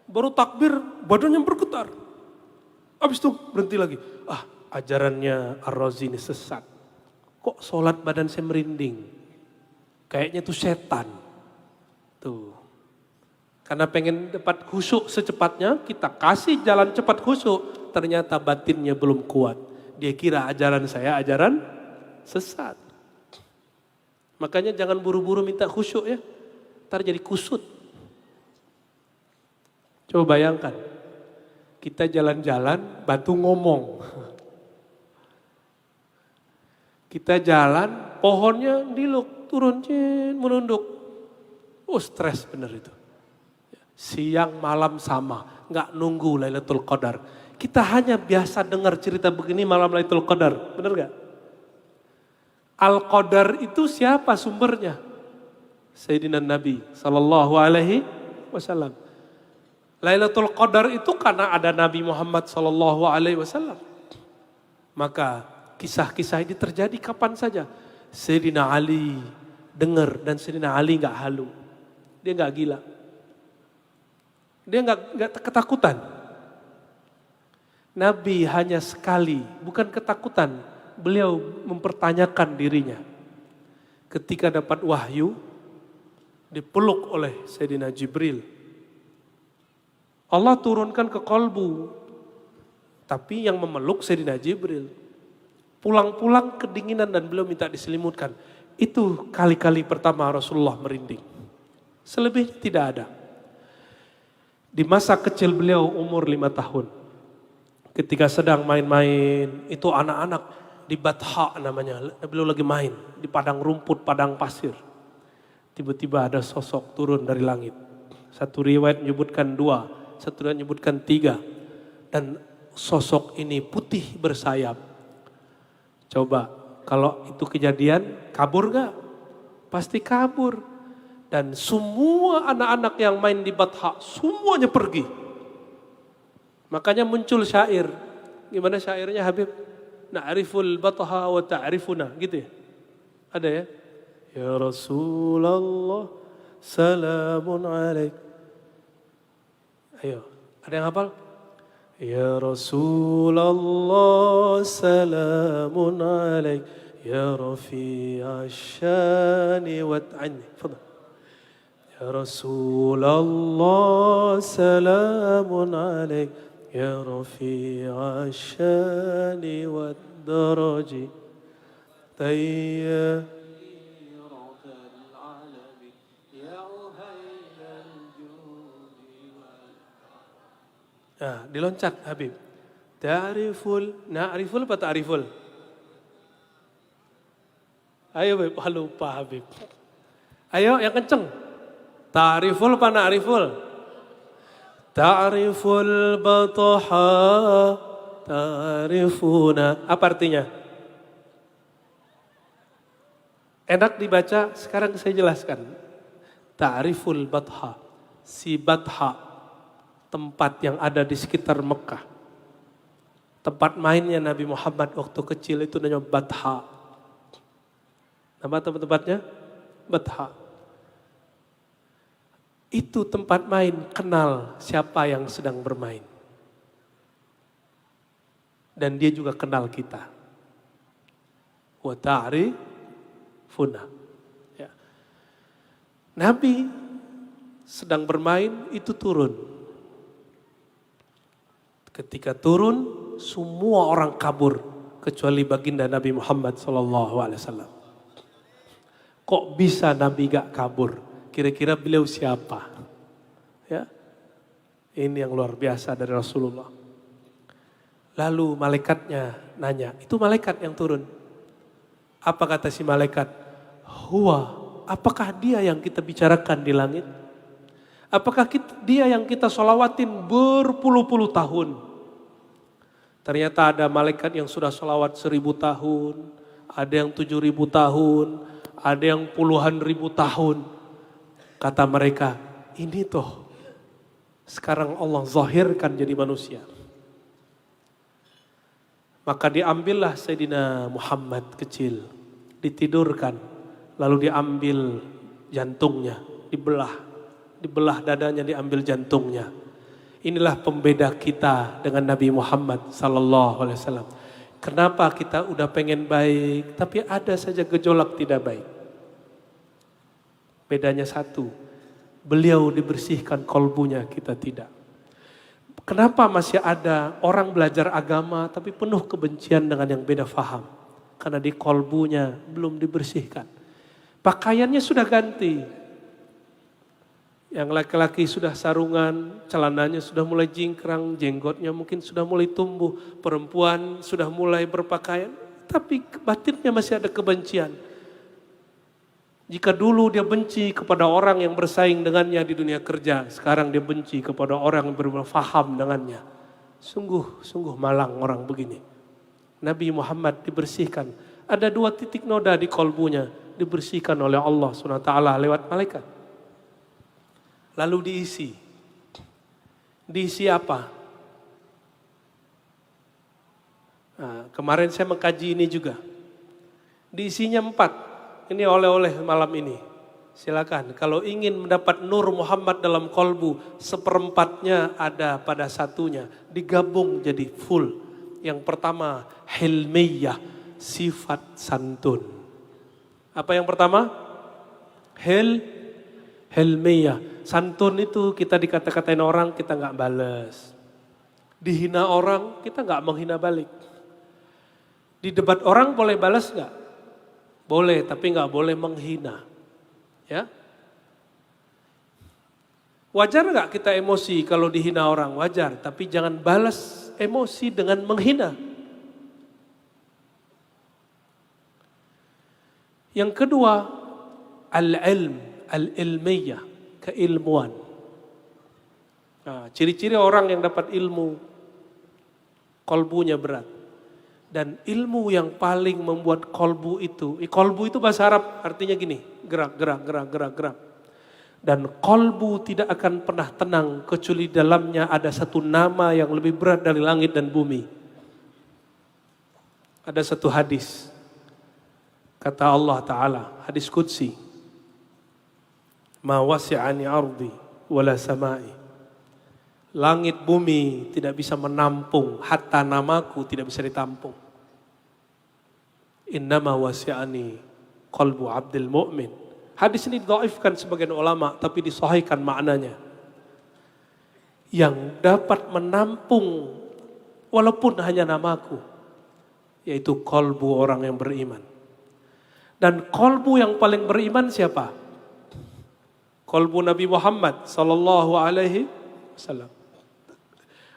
Baru takbir, badannya bergetar. Habis itu berhenti lagi. Ajarannya Ar-Razi ini sesat. Kok sholat badan saya merinding? Kayaknya itu setan. Tuh. Karena pengen dapat khusyuk secepatnya, kita kasih jalan cepat khusyuk. Ternyata batinnya belum kuat. Dia kira ajaran saya ajaran sesat. Makanya jangan buru-buru minta khusyuk ya. Ntar jadi kusut. Coba bayangkan. Kita jalan-jalan, batu ngomong. Kita jalan, pohonnya diluk. Turun, menunduk. Stres bener itu. Siang malam sama, nggak nunggu Lailatul Qadar. Kita hanya biasa dengar cerita begini malam Lailatul Qadar, bener gak? Al-Qadar itu siapa sumbernya? Sayyidina Nabi Sallallahu Alaihi Wasallam. Lailatul Qadar itu karena ada Nabi Muhammad Sallallahu Alaihi Wasallam. Maka kisah-kisah ini terjadi kapan saja. Sayyidina Ali dengar dan Sayyidina Ali nggak halu, dia nggak gila, dia nggak ketakutan. Nabi hanya sekali, bukan ketakutan, beliau mempertanyakan dirinya. Ketika dapat wahyu, dipeluk oleh Sayyidina Jibril. Allah turunkan ke kolbu, tapi yang memeluk Sayyidina Jibril. Pulang-pulang kedinginan dan beliau minta diselimutkan. Itu kali-kali pertama Rasulullah merinding. Selebihnya tidak ada. Di masa kecil beliau umur 5 tahun. Ketika sedang main-main, itu anak-anak di Batha namanya. Beliau lagi main di padang rumput, padang pasir. Tiba-tiba ada sosok turun dari langit. Satu riwayat menyebutkan 2. satu riwayat menyebutkan 3. Dan sosok ini putih bersayap. Coba kalau itu kejadian, kabur gak? Pasti kabur. Dan semua anak-anak yang main di Batha, semuanya pergi. Makanya muncul syair. Gimana syairnya Habib? Na'riful Batha wa ta'rifuna, gitu ya? Ada ya? Ya Rasulullah, salamun alaik. Ayo, ada yang hafal? Ya Rasulullah, salamun alaik. Ya Rafi'a syani wa ta'ani. Fadal. Ya Rasulullah, salamun alaik. Ya Rafi'a syani wa daraji. Tayya. Nah, diloncat Habib. Na'riful apa ta'riful? Ayo Habib, lupa Habib. Ayo yang kenceng. Ta'riful apa na'riful? Ta'riful bataha, ta'rifuna. Apa artinya? Enak dibaca, sekarang saya jelaskan. Ta'riful batha, si batha, tempat yang ada di sekitar Mekah. Tempat mainnya Nabi Muhammad waktu kecil itu namanya Batha. Nama tempatnya? Batha. Itu tempat main, kenal siapa yang sedang bermain. Dan dia juga kenal kita. Wa ta'rifuna. Ya. Nabi sedang bermain, itu turun. Ketika turun, semua orang kabur kecuali baginda Nabi Muhammad SAW. Kok bisa Nabi gak kabur? Kira-kira beliau siapa? Ya, ini yang luar biasa dari Rasulullah. Lalu malaikatnya nanya, itu malaikat yang turun. Apa kata si malaikat? Huwa, apakah dia yang kita bicarakan di langit? Apakah dia yang kita sholawatin berpuluh-puluh tahun? Ternyata ada malaikat yang sudah sholawat 1000 tahun, ada yang 7000 tahun, ada yang puluhan ribu tahun. Kata mereka, ini toh sekarang Allah zahirkan jadi manusia. Maka diambillah Sayyidina Muhammad kecil, ditidurkan, lalu diambil jantungnya, dibelah dadanya, diambil jantungnya. Inilah pembeda kita dengan Nabi Muhammad sallallahu alaihi wasallam. Kenapa kita udah pengen baik, tapi ada saja gejolak tidak baik. Bedanya satu, beliau dibersihkan kolbunya, kita tidak. Kenapa masih ada orang belajar agama tapi penuh kebencian dengan yang beda faham? Karena di kolbunya belum dibersihkan. Pakaiannya sudah ganti. Yang laki-laki sudah sarungan, celananya sudah mulai jingkrang, jenggotnya mungkin sudah mulai tumbuh. Perempuan sudah mulai berpakaian, tapi batinnya masih ada kebencian. Jika dulu dia benci kepada orang yang bersaing dengannya di dunia kerja, sekarang dia benci kepada orang yang berfaham dengannya. Sungguh malang orang begini. Nabi Muhammad dibersihkan. Ada 2 titik noda di kolbunya, dibersihkan oleh Allah SWT lewat malaikat. Lalu diisi. Diisi apa? Nah, kemarin saya mengkaji ini juga. Diisinya 4. Ini oleh-oleh malam ini. Silakan. Kalau ingin mendapat nur Muhammad dalam kolbu, 1/4-nya ada pada satunya. Digabung jadi full. Yang pertama, hilmiyah, sifat santun. Apa yang pertama? Hilmiyah. Santun itu kita dikata-katain orang, kita gak bales. Dihina orang, kita gak menghina balik. Di debat orang boleh balas gak? Boleh, tapi gak boleh menghina. Ya. Wajar gak kita emosi kalau dihina orang? Wajar, tapi jangan balas emosi dengan menghina. Yang kedua, al-ilmiyah, keilmuan. Nah, ciri-ciri orang yang dapat ilmu, kolbunya berat. Dan ilmu yang paling membuat kolbu itu bahasa Arab artinya gini, gerak, gerak, gerak, gerak, gerak. Dan kolbu tidak akan pernah tenang kecuali dalamnya ada satu nama yang lebih berat dari langit dan bumi. Ada satu hadis, kata Allah Ta'ala, hadis Qudsi, ma wasi'ani ardi wala samai. Langit bumi tidak bisa menampung, hatta namaku tidak bisa ditampung. Innama wasi'ani qalbu abdil mu'min. Hadis ini dhaifkan sebagian ulama, tapi disahihkan maknanya. Yang dapat menampung walaupun hanya namaku, yaitu qalbu orang yang beriman. Dan qalbu yang paling beriman siapa? Qalbu Nabi Muhammad sallallahu alaihi wasallam.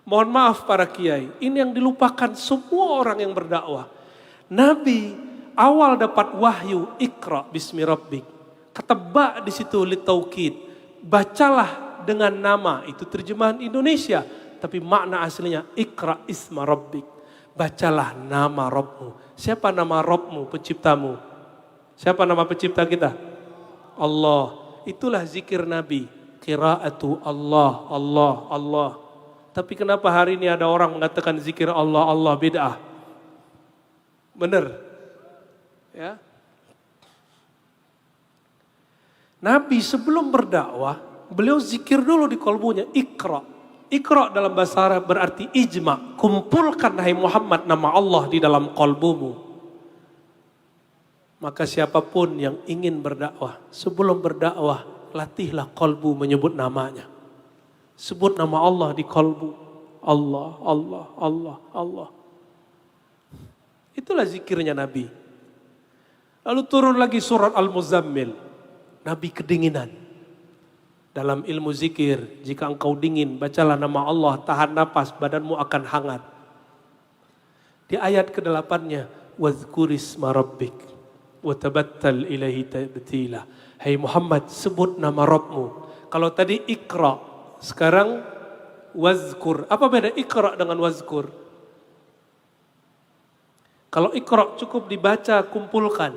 Mohon maaf para kiai, ini yang dilupakan semua orang yang berdakwah. Nabi awal dapat wahyu, Iqra bismi rabbik. Kata ba di situ litaukid. Bacalah dengan nama, itu terjemahan Indonesia, tapi makna aslinya Iqra isma rabbik. Bacalah nama Rabbmu. Siapa nama Rabbmu, penciptamu? Siapa nama pencipta kita? Allah. Itulah zikir Nabi. Qiraatu Allah, Allah, Allah. Tapi kenapa hari ini ada orang mengatakan zikir Allah, Allah bid'ah? Benar? Ya. Nabi sebelum berdakwah, beliau zikir dulu di kolbunya, Iqra. Iqra dalam bahasa Arab berarti ijma. Kumpulkan hai Muhammad nama Allah di dalam kolbumu. Maka siapapun yang ingin berdakwah, sebelum berdakwah, latihlah kolbu menyebut namanya. Sebut nama Allah di kolbu. Allah, Allah, Allah, Allah. Itulah zikirnya Nabi. Lalu turun lagi surat Al-Muzammil. Nabi kedinginan. Dalam ilmu zikir, jika engkau dingin, bacalah nama Allah, tahan napas, badanmu akan hangat. Di ayat ke-8-nya, wazkurisma rabbik, watabattal ilaihi tabtila. Hai Muhammad, sebut nama Rabbmu. Kalau tadi Iqra, sekarang wazkur. Apa beda Iqra dengan wazkur? Kalau Iqra cukup dibaca, kumpulkan.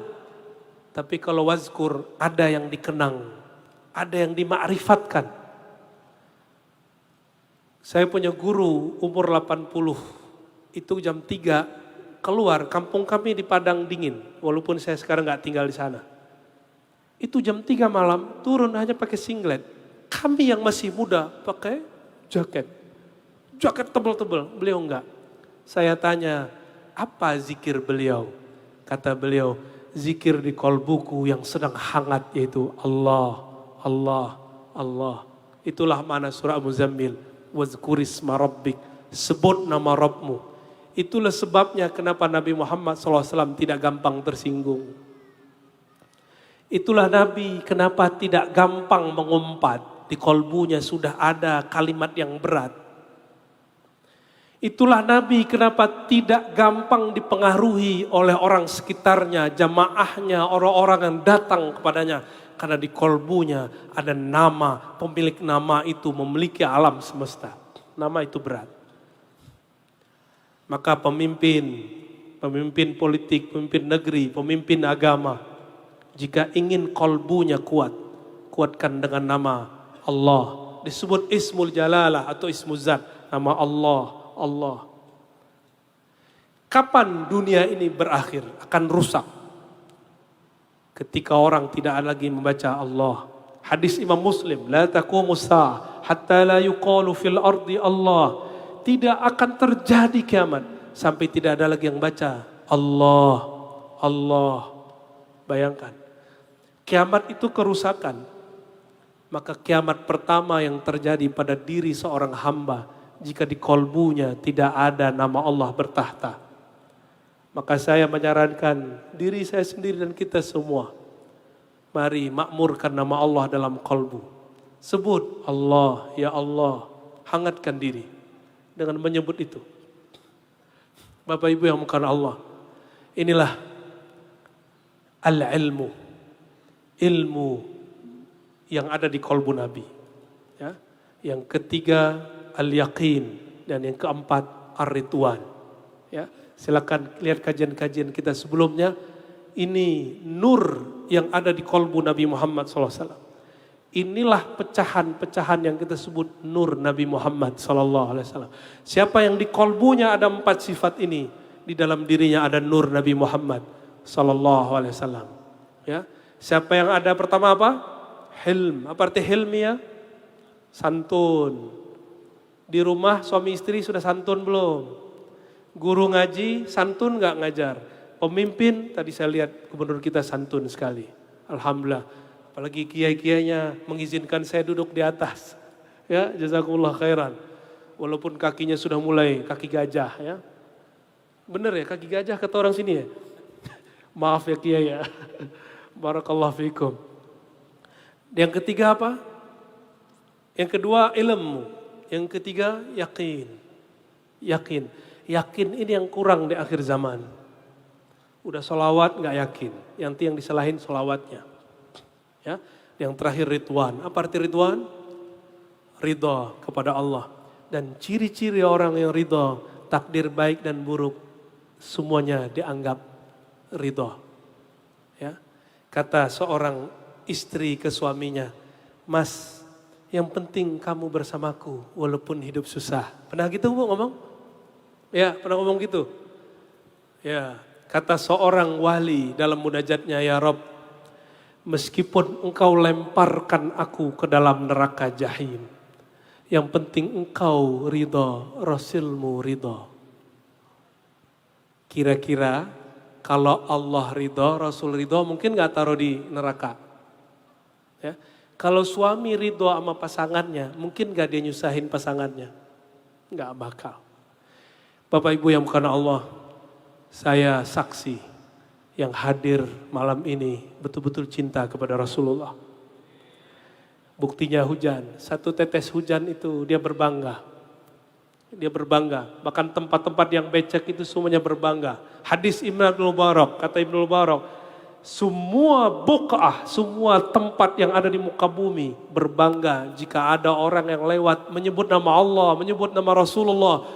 Tapi kalau wazkur, ada yang dikenang, ada yang dimakrifatkan. Saya punya guru umur 80, itu jam 3 keluar, kampung kami di Padang dingin, walaupun saya sekarang gak tinggal di sana. Itu jam 3 malam, turun hanya pakai singlet. Kami yang masih muda pakai jaket. Jaket tebal-tebal, beliau enggak. Saya tanya, apa zikir beliau? Kata beliau, zikir di kolbuku yang sedang hangat yaitu Allah, Allah, Allah. Itulah mana surah Muzammil. Wazkurisma rabbik. Sebut nama Rabbmu. Itulah sebabnya kenapa Nabi Muhammad SAW tidak gampang tersinggung. Itulah Nabi kenapa tidak gampang mengumpat. Di kolbunya sudah ada kalimat yang berat. Itulah Nabi kenapa tidak gampang dipengaruhi oleh orang sekitarnya, jamaahnya, orang-orang yang datang kepadanya. Karena di kolbunya ada nama, pemilik nama itu memiliki alam semesta. Nama itu berat. Maka pemimpin politik, pemimpin negeri, pemimpin agama, jika ingin kolbunya kuat, kuatkan dengan nama Allah. Disebut Ismul Jalalah atau Ismul Zat, nama Allah. Allah. Kapan dunia ini berakhir, akan rusak? Ketika orang tidak lagi membaca Allah. Hadis Imam Muslim, la taqumus sa'ah hatta la yuqalu fil ardi Allah. Tidak akan terjadi kiamat sampai tidak ada lagi yang baca Allah, Allah. Bayangkan. Kiamat itu kerusakan. Maka kiamat pertama yang terjadi pada diri seorang hamba, jika di kolbunya tidak ada nama Allah bertahta. Maka saya menyarankan diri saya sendiri dan kita semua. Mari makmurkan nama Allah dalam kolbu. Sebut Allah, ya Allah. Hangatkan diri dengan menyebut itu. Bapak Ibu yang muliakan Allah. Inilah al-ilmu. Ilmu yang ada di kolbu Nabi. Ya. Yang ketiga al-yaqin. Dan yang keempat ar-ridwan. Ya, silakan lihat kajian-kajian kita sebelumnya. Ini nur yang ada di kolbu Nabi Muhammad SAW. Inilah pecahan-pecahan yang kita sebut nur Nabi Muhammad SAW. Siapa yang di kolbunya ada 4 sifat ini, di dalam dirinya ada nur Nabi Muhammad SAW. Ya, siapa yang ada pertama apa? Hilm. Apa arti hilmi ya? Santun. Di rumah suami istri sudah santun belum? Guru ngaji santun nggak ngajar? Pemimpin, tadi saya lihat gubernur kita santun sekali. Alhamdulillah. Apalagi kiai-kiainya mengizinkan saya duduk di atas. Ya, jazakumullah khairan. Walaupun kakinya sudah mulai kaki gajah ya. Bener ya, kaki gajah kata orang sini ya? Maaf ya kiai ya. Barakallahu fikum. Yang ketiga apa? Yang kedua ilmu. Yang ketiga yakin. Yakin. Yakin ini yang kurang di akhir zaman. Udah sholawat nggak yakin. Yang disalahin sholawatnya. Ya. Yang terakhir ridwan. Apa arti ridwan? Ridha kepada Allah. Dan ciri-ciri orang yang ridha, takdir baik dan buruk, semuanya dianggap ridha. Ya. Kata seorang istri ke suaminya, Mas, yang penting kamu bersamaku walaupun hidup susah. Pernah gitu Bu ngomong? Ya, pernah ngomong gitu. Ya, kata seorang wali dalam munajatnya, ya Rob, meskipun engkau lemparkan aku ke dalam neraka jahim, yang penting engkau ridha, Rasulmu ridha. Kira-kira kalau Allah ridha, Rasul ridha, mungkin gak taruh di neraka? Ya. Kalau suami ridha sama pasangannya, mungkin gak dia nyusahin pasangannya? Gak bakal. Bapak Ibu yang bukan Allah, saya saksi yang hadir malam ini betul-betul cinta kepada Rasulullah. Buktinya hujan, 1 tetes hujan itu dia berbangga. Dia berbangga, bahkan tempat-tempat yang becek itu semuanya berbangga. Hadis Ibnu Mubarak, kata Ibnu Mubarak, semua buq'ah, semua tempat yang ada di muka bumi berbangga jika ada orang yang lewat menyebut nama Allah, menyebut nama Rasulullah,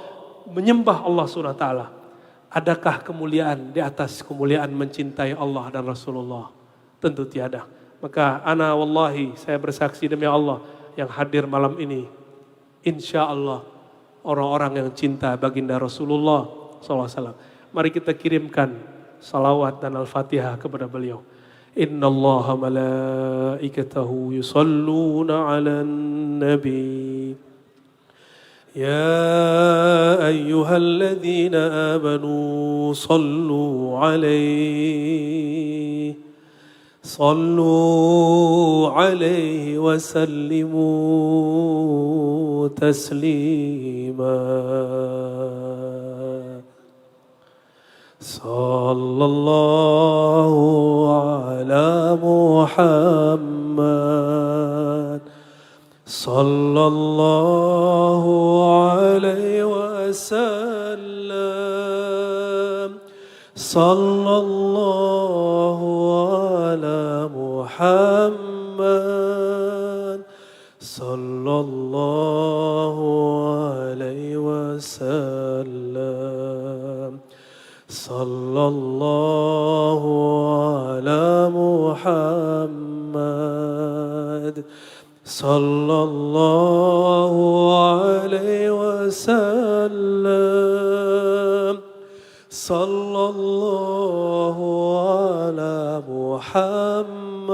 menyembah Allah SWT. Adakah kemuliaan di atas kemuliaan mencintai Allah dan Rasulullah? Tentu tiada. Maka ana wallahi, saya bersaksi demi Allah yang hadir malam ini, insya Allah orang-orang yang cinta baginda Rasulullah SAW. Mari kita kirimkan salawat dan al-fatihah kepada beliau. Inna allaha malaikatahu yusalluna ala nabi. Ya ayyuhalladzina amanu sallu alaihi. صلوا عليه وسلموا تسليما صلى الله على محمد صلى الله عليه وسلم صلى الله على محمد صلى الله عليه وسلم صلى الله على محمد صلى الله عليه وسلم صلى الله على محمد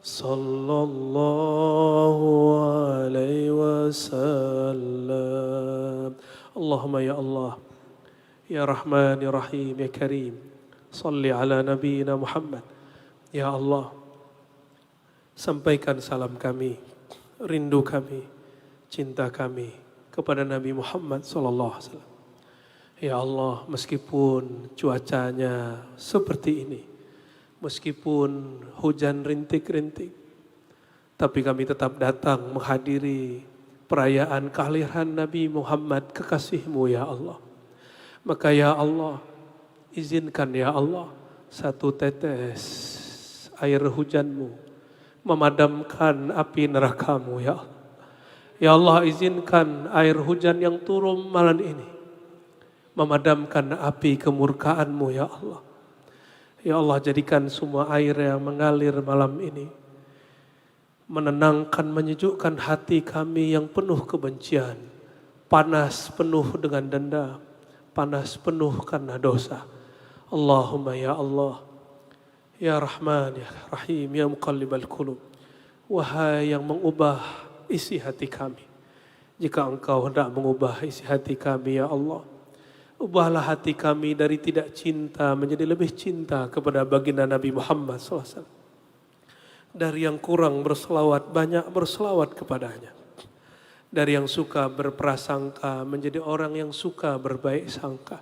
صلى الله عليه وسلم اللهم يا الله يا رحمن يا رحيم يا كريم صل على نبينا محمد. Ya Allah, sampaikan salam kami, rindu kami, cinta kami kepada Nabi Muhammad SAW. Ya Allah, meskipun cuacanya seperti ini, meskipun hujan rintik-rintik, tapi kami tetap datang menghadiri perayaan kelahiran Nabi Muhammad kekasih-Mu ya Allah. Maka ya Allah, izinkan ya Allah, 1 tetes air hujan-Mu memadamkan api neraka-Mu ya Allah. Ya Allah, izinkan air hujan yang turun malam ini memadamkan api kemurkaan-Mu ya Allah. Ya Allah, jadikan semua air yang mengalir malam ini menenangkan, menyejukkan hati kami yang penuh kebencian, panas penuh dengan dendam, panas penuh karena dosa. Allahumma ya Allah, ya Rahman, ya Rahim, ya Muqallibal Qulub, wahai yang mengubah isi hati kami. Jika Engkau hendak mengubah isi hati kami ya Allah, ubahlah hati kami dari tidak cinta menjadi lebih cinta kepada baginda Nabi Muhammad SAW. Dari yang kurang berselawat, banyak berselawat kepadanya. Dari yang suka berprasangka menjadi orang yang suka berbaik sangka.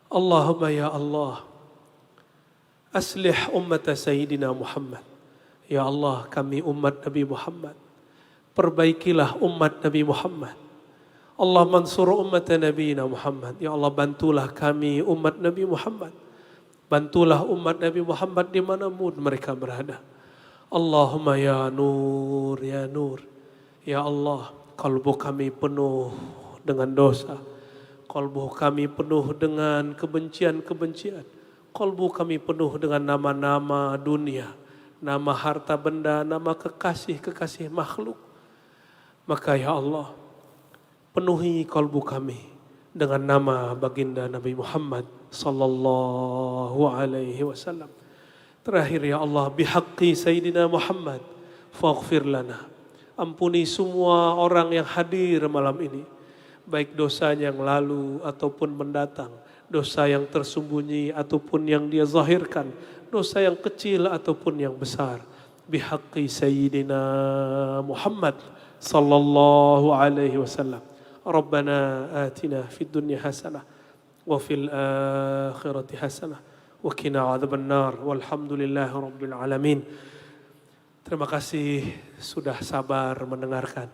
Allahumma ya Allah, aslih ummat Sayyidina Muhammad. Ya Allah, kami umat Nabi Muhammad, perbaikilah umat Nabi Muhammad. Allah mansur umat Nabi Muhammad. Ya Allah, bantulah kami umat Nabi Muhammad. Bantulah umat Nabi Muhammad di mana pun mereka berada. Allahumma ya Nur, ya Nur. Ya Allah, kalbu kami penuh dengan dosa. Kalbu kami penuh dengan kebencian-kebencian. Kalbu kami penuh dengan nama-nama dunia, nama harta benda, nama kekasih-kekasih makhluk. Maka ya Allah, penuhi kalbu kami dengan nama baginda Nabi Muhammad sallallahu alaihi wasallam. Terakhir ya Allah, bihaqqi Sayyidina Muhammad, faghfir lana. Ampuni semua orang yang hadir malam ini, baik dosanya yang lalu ataupun mendatang, dosa yang tersembunyi ataupun yang dia zahirkan, dosa yang kecil ataupun yang besar. Bihaqqi Sayyidina Muhammad sallallahu alaihi wasallam. Rabbana atina fid dunya hasanah wa fil akhirati hasanah wa qina adzabannar walhamdulillahi rabbil alamin. Terima kasih sudah sabar mendengarkan.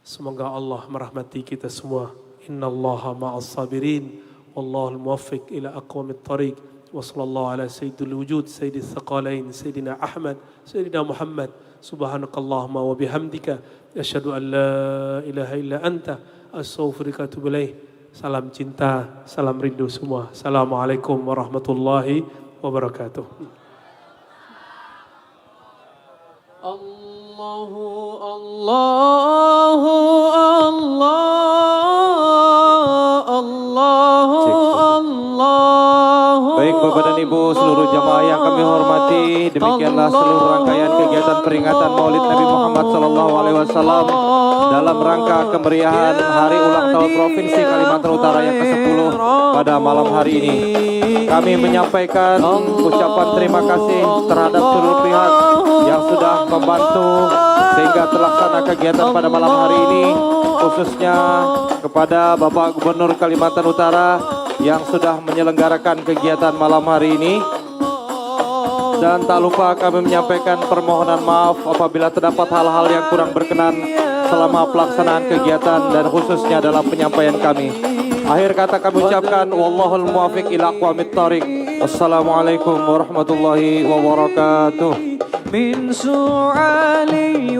Semoga Allah merahmati kita semua. Innallaha ma'as sabirin wallahul muwaffiq ila aqwamit thariq. Wa sallallahu ala sayyidil wujud sayyidis thaqalain sayyidina Ahmad sayyidina Muhammad. Subhanakallahumma wa bihamdika asyhadu an la ilaha illa anta astaghfiruka wa atubu ilaik. Salam cinta, salam rindu semua. Assalamualaikum warahmatullahi wabarakatuh. Allahu Allahu Allah Allahu Allah. Baik Bapak dan Ibu seluruh jamaah yang kami hormati, demikianlah seluruh rangkaian kegiatan peringatan Maulid Nabi Muhammad SAW dalam rangka kemeriahan Hari Ulang Tahun Provinsi Kalimantan Utara yang ke-10 pada malam hari ini. Kami menyampaikan ucapan terima kasih terhadap seluruh pihak yang sudah membantu sehingga terlaksana kegiatan pada malam hari ini, khususnya kepada Bapak Gubernur Kalimantan Utara yang sudah menyelenggarakan kegiatan malam hari ini. Dan tak lupa kami menyampaikan permohonan maaf apabila terdapat hal-hal yang kurang berkenan selama pelaksanaan kegiatan dan khususnya dalam penyampaian kami. Akhir kata kami ucapkan wallahul muwaffiq ila aqwamit thariq. Wassalamualaikum warahmatullahi wabarakatuh. Min su'ali